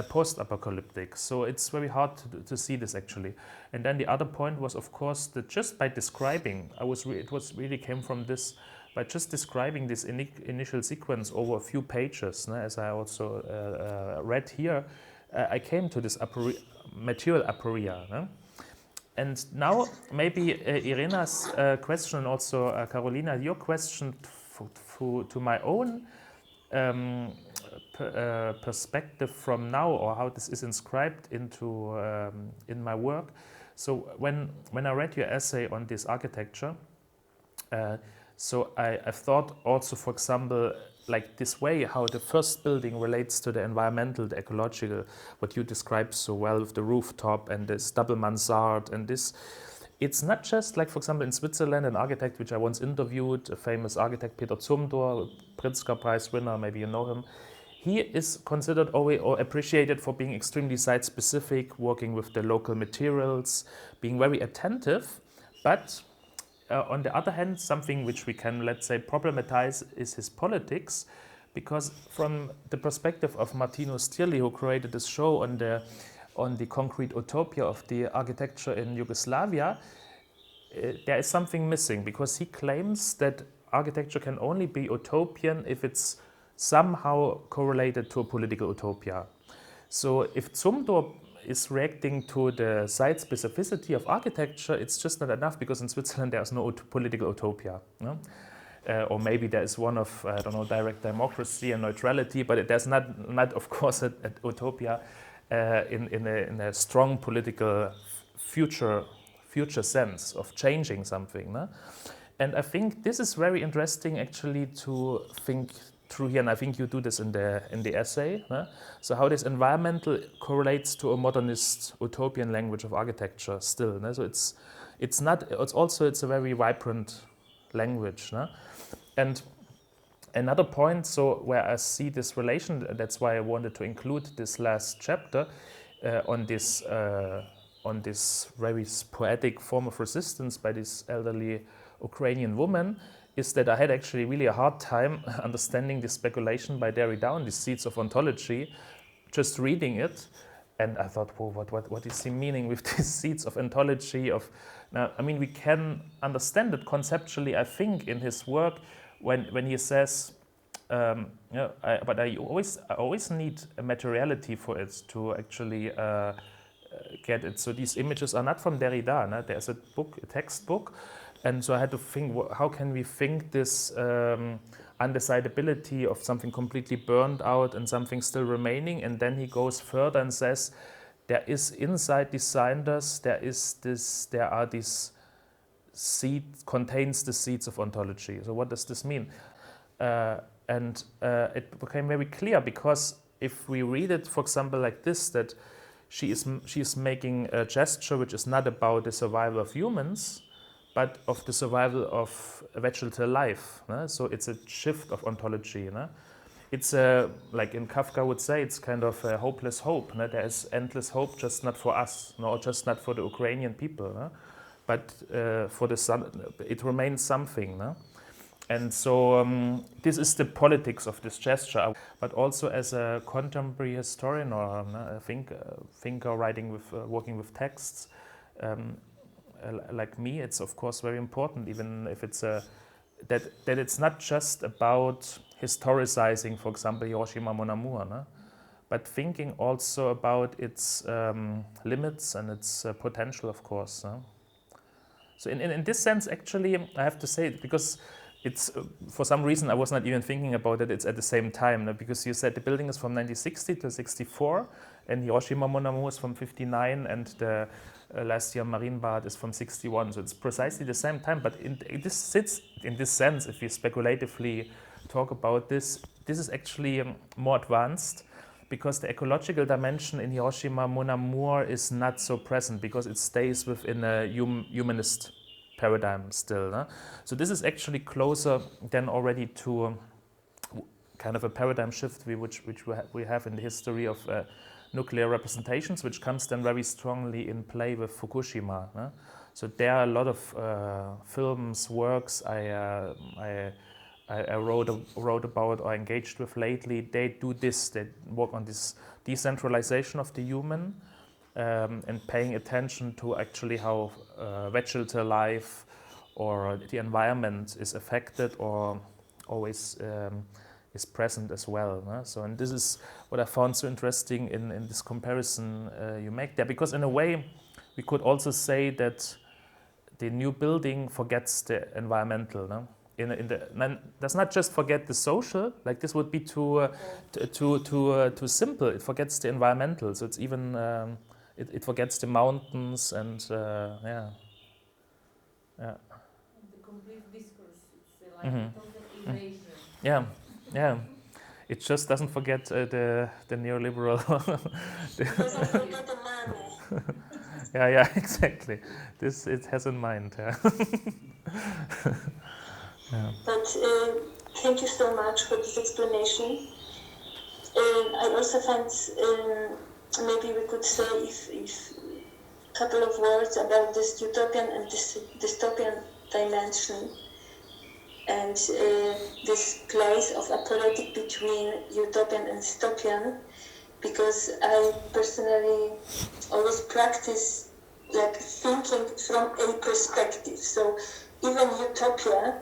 post-apocalyptic. So it's very hard to see this actually. And then the other point was, of course, that just by describing, really came from this, by just describing this initial sequence over a few pages, as I also read here, I came to this material aporia. And now maybe Irena's question and also Karolina, your question to my own perspective from now, or how this is inscribed into in my work. So when I read your essay on this architecture, so I've thought also, for example, like this way how the first building relates to the environmental, the ecological, what you described so well with the rooftop and this double mansard and this. It's not just like, for example, in Switzerland, an architect which I once interviewed, a famous architect, Peter Zumthor, Pritzker Prize winner, maybe you know him. He is considered or appreciated for being extremely site-specific, working with the local materials, being very attentive. But on the other hand, something which we can, let's say, problematize is his politics, because from the perspective of Martino Stirli, who created this show on the concrete utopia of the architecture in Yugoslavia, there is something missing, because he claims that architecture can only be utopian if it's somehow correlated to a political utopia. So if Zumthor is reacting to the site specificity of architecture, it's just not enough, because in Switzerland there's no political utopia. No? Or maybe there is one of, I don't know, direct democracy and neutrality, but there's not of course, a utopia in a strong political future sense of changing something. No? And I think this is very interesting actually to think through here, and I think you do this in the essay. No? So how this environmental correlates to a modernist utopian language of architecture still. No? So it's a very vibrant language. No? And another point, so where I see this relation, that's why I wanted to include this last chapter on this very poetic form of resistance by this elderly Ukrainian woman, is that I had actually really a hard time understanding this speculation by Derrida on the seeds of ontology, just reading it. And I thought, well, what is he meaning with these seeds of ontology? Now, I mean, we can understand it conceptually, I think, in his work when he says, but I always need a materiality for it to actually get it. So these images are not from Derrida. No? There's a textbook. And so I had to think, how can we think this undecidability of something completely burned out and something still remaining? And then he goes further and says, there is inside these Cinders, there are these seeds, contains the seeds of ontology. So what does this mean? And it became very clear, because if we read it, for example, like this, that she is making a gesture which is not about the survival of humans, but of the survival of vegetal life. No? So it's a shift of ontology. No? It's like in Kafka would say, it's kind of a hopeless hope. No? There is endless hope, just not for us, or just not for the Ukrainian people. No? But for the sun, it remains something. No? And so this is the politics of this gesture. But also as a contemporary historian or a thinker working with texts, like me, it's of course very important, even if it's that it's not just about historicizing, for example, Hiroshima Mon Amour, no? But thinking also about its limits and its potential, of course. No? So in this sense, actually, I have to say, because it's for some reason I was not even thinking about it. It's at the same time, no? Because you said the building is from 1960 to 64, and Hiroshima Mon Amour is from 59, and the last year Marienbad is from 61. So it's precisely the same time. But this sits in this sense. If we speculatively talk about this is actually more advanced, because the ecological dimension in Hiroshima Mon Amour is not so present, because it stays within a humanist paradigm still. No? So this is actually closer than already to kind of a paradigm shift which we have in the history of nuclear representations, which comes then very strongly in play with Fukushima. So there are a lot of films, works I wrote about or engaged with lately. They do this. They work on this decentralization of the human and paying attention to actually how vegetal life or the environment is affected or always is present as well. So, and this is what I found so interesting in this comparison you make there, because in a way we could also say that the new building forgets the environmental. No? Does not just forget the social, like this would be too simple. It forgets the environmental, so it's even it forgets the mountains and yeah. The complete discourse, it's like a total erasure. Yeah, yeah. It just doesn't forget the neoliberal. Doesn't forget the money. Yeah, exactly. This it has in mind. Yeah. Yeah. But thank you so much for this explanation. I also find maybe we could say if a couple of words about this utopian and this dystopian dimension and this place of aporetic between utopian and dystopian, because I personally always practice like thinking from a perspective. So even utopia,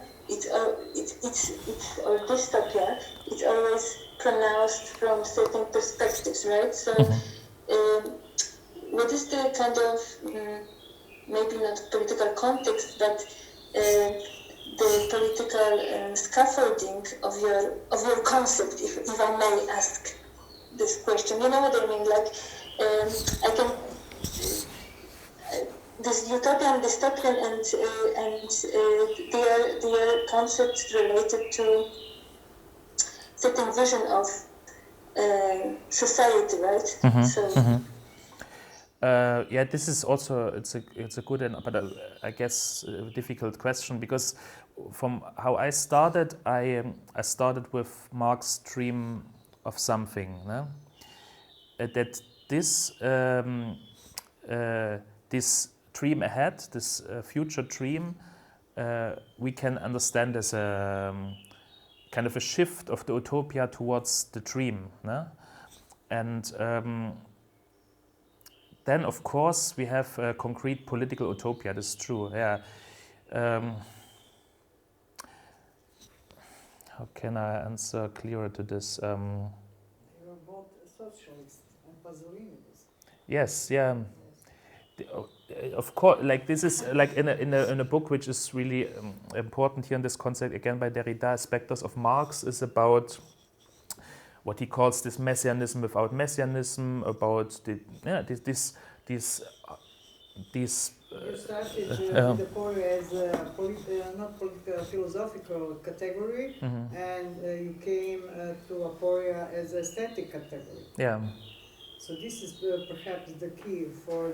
or dystopia, it's always pronounced from certain perspectives, right? So, what is the kind of maybe not political context, but the political scaffolding of your concept, if I may ask this question? You know what I mean? Like, I can. This utopian, dystopian, and they are concepts related to certain vision of society, right? So. Yeah, this is also it's a good but I guess a difficult question, because from how I started, I started with Marx's dream of something. No? That this this dream ahead, this future dream, we can understand as a kind of a shift of the utopia towards the dream. No? And then, of course, we have a concrete political utopia. That's true. Yeah. How can I answer clearer to this? You were both socialists and Pasolini. Yes. Yeah. Of course, like this is like in a book which is really important here in this concept, again by Derrida, Specters of Marx, is about what he calls this messianism without messianism, about these. You started with aporia as a not political, philosophical category, and you came to aporia as aesthetic category. Yeah. So this is perhaps the key for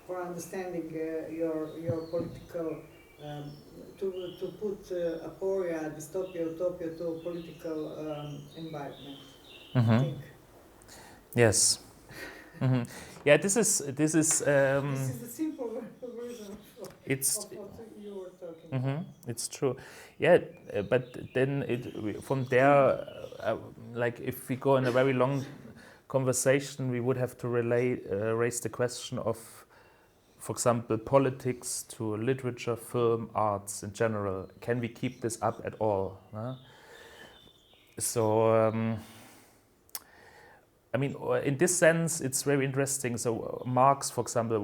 for understanding your political to put aporia, dystopia, utopia to a political environment. I think. Yes. Yeah, this is. This is a simple version of what you were talking about. It's true. Yeah, but then from there, like if we go in a very long conversation, we would have to raise the question of, for example, politics to literature, film, arts in general. Can we keep this up at all? So, I mean, in this sense, it's very interesting. So, Marx, for example,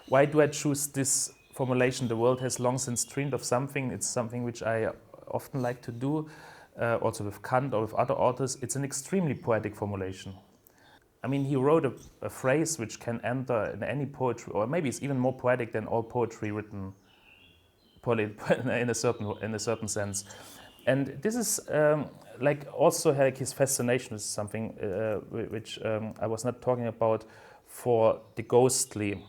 why do I choose this formulation? The world has long since dreamed of something. It's something which I often like to do, also with Kant or with other authors. It's an extremely poetic formulation. I mean, he wrote a phrase which can enter in any poetry, or maybe it's even more poetic than all poetry written in a certain sense. And this is like also like his fascination is something which I was not talking about for the ghostly,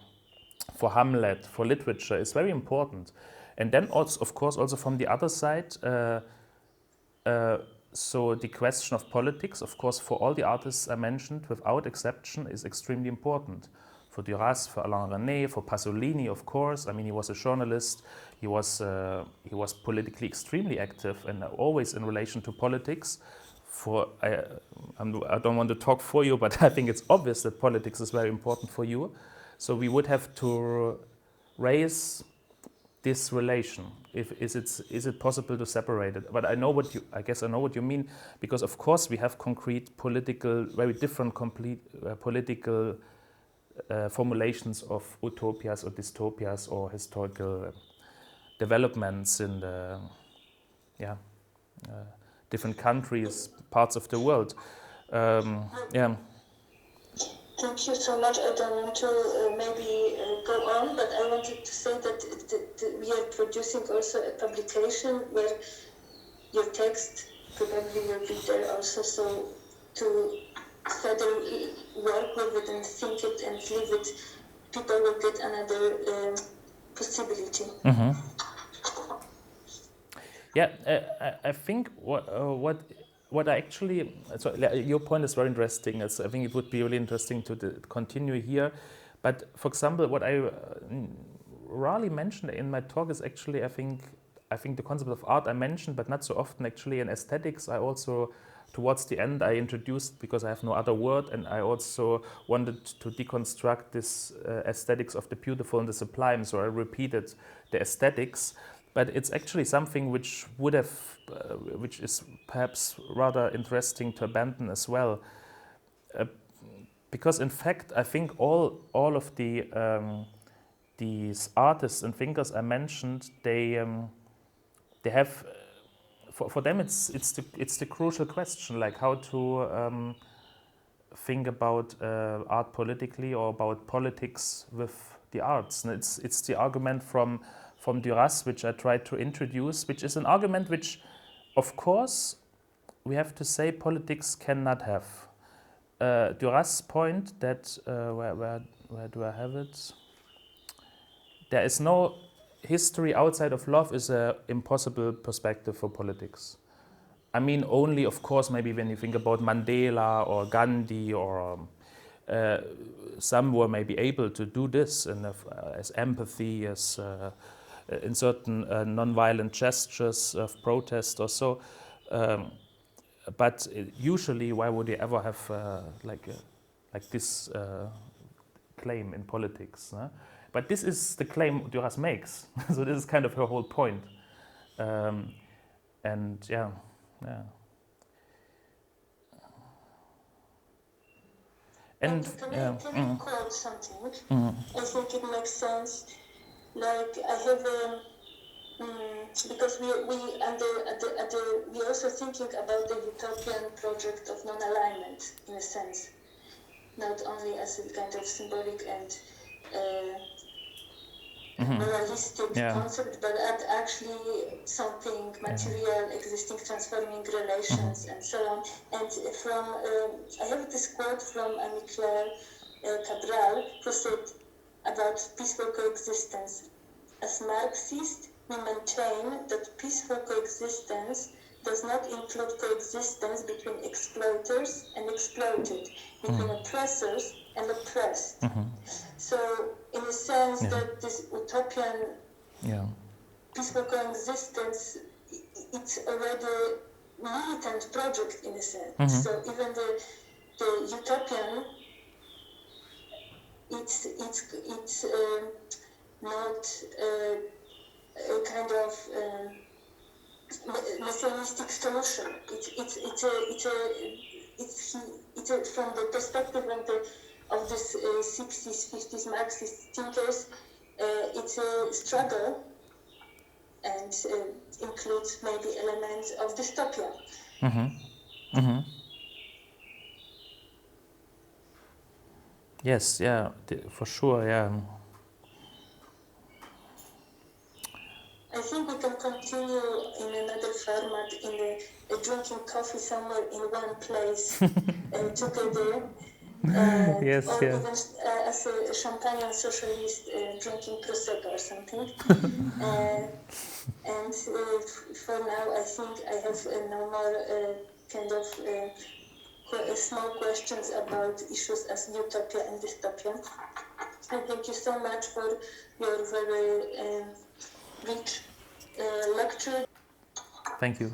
for Hamlet, for literature is very important. And then also, of course, also from the other side, So the question of politics, of course, for all the artists I mentioned, without exception, is extremely important. For Duras, for Alain René, for Pasolini, of course. I mean, he was a journalist. He was politically extremely active and always in relation to politics. I don't want to talk for you, but I think it's obvious that politics is very important for you. So we would have to raise this relation. Is it possible to separate it? But I guess I know what you mean, because of course we have concrete political, very different political formulations of utopias or dystopias or historical developments in the different countries, parts of the world. Thank you so much. I don't want to maybe go on, but I wanted to say that we are producing also a publication where your text probably will be there also, so to further work with it and think it and live it, people will get another possibility. Mm-hmm. Yeah, I think what I actually, so your point is very interesting. I think it would be really interesting to continue here. But for example, what I rarely mentioned in my talk is actually, I think the concept of art I mentioned, but not so often actually in aesthetics. I also, towards the end, I introduced, because I have no other word, and I also wanted to deconstruct this aesthetics of the beautiful and the sublime. So I repeated the aesthetics. But it's actually something which which is perhaps rather interesting to abandon as well, because in fact I think all of these artists and thinkers I mentioned, they have for them it's the crucial question, like how to think about art politically or about politics with the arts. And it's the argument from Duras, which I tried to introduce, which is an argument which, of course, we have to say politics cannot have. Duras' point that, where do I have it? There is no history outside of love is an impossible perspective for politics. I mean, only, of course, maybe when you think about Mandela or Gandhi or some were maybe able to do this as empathy, as in certain non-violent gestures of protest or so. But usually, why would you ever have like this claim in politics? But this is the claim Duras makes. So this is kind of her whole point. And yeah. And can I quote something? I think it makes sense. Like I have because we're also thinking about the utopian project of non-alignment in a sense, not only as a kind of symbolic and moralistic concept, but actually something material, existing, transforming relations, and so on. And from I have this quote from Amilcar Cabral, who said about peaceful coexistence. As Marxists, we maintain that peaceful coexistence does not include coexistence between exploiters and exploited, between oppressors and oppressed. So, in a sense, that this utopian peaceful coexistence, it's already a militant project in a sense. So, even the utopian, it's not a kind of messianistic solution. It's from the perspective of this 60s, 50s Marxist thinkers. It's a struggle and includes maybe elements of dystopia. Yes, yeah, for sure, yeah. I think we can continue in another format, in drinking coffee somewhere in one place together. Yes, or yeah. even as a champagne socialist drinking prosecco or something. And for now, I think I have no more kind of small questions about issues as utopia and dystopia. And thank you so much for your very rich lecture. Thank you.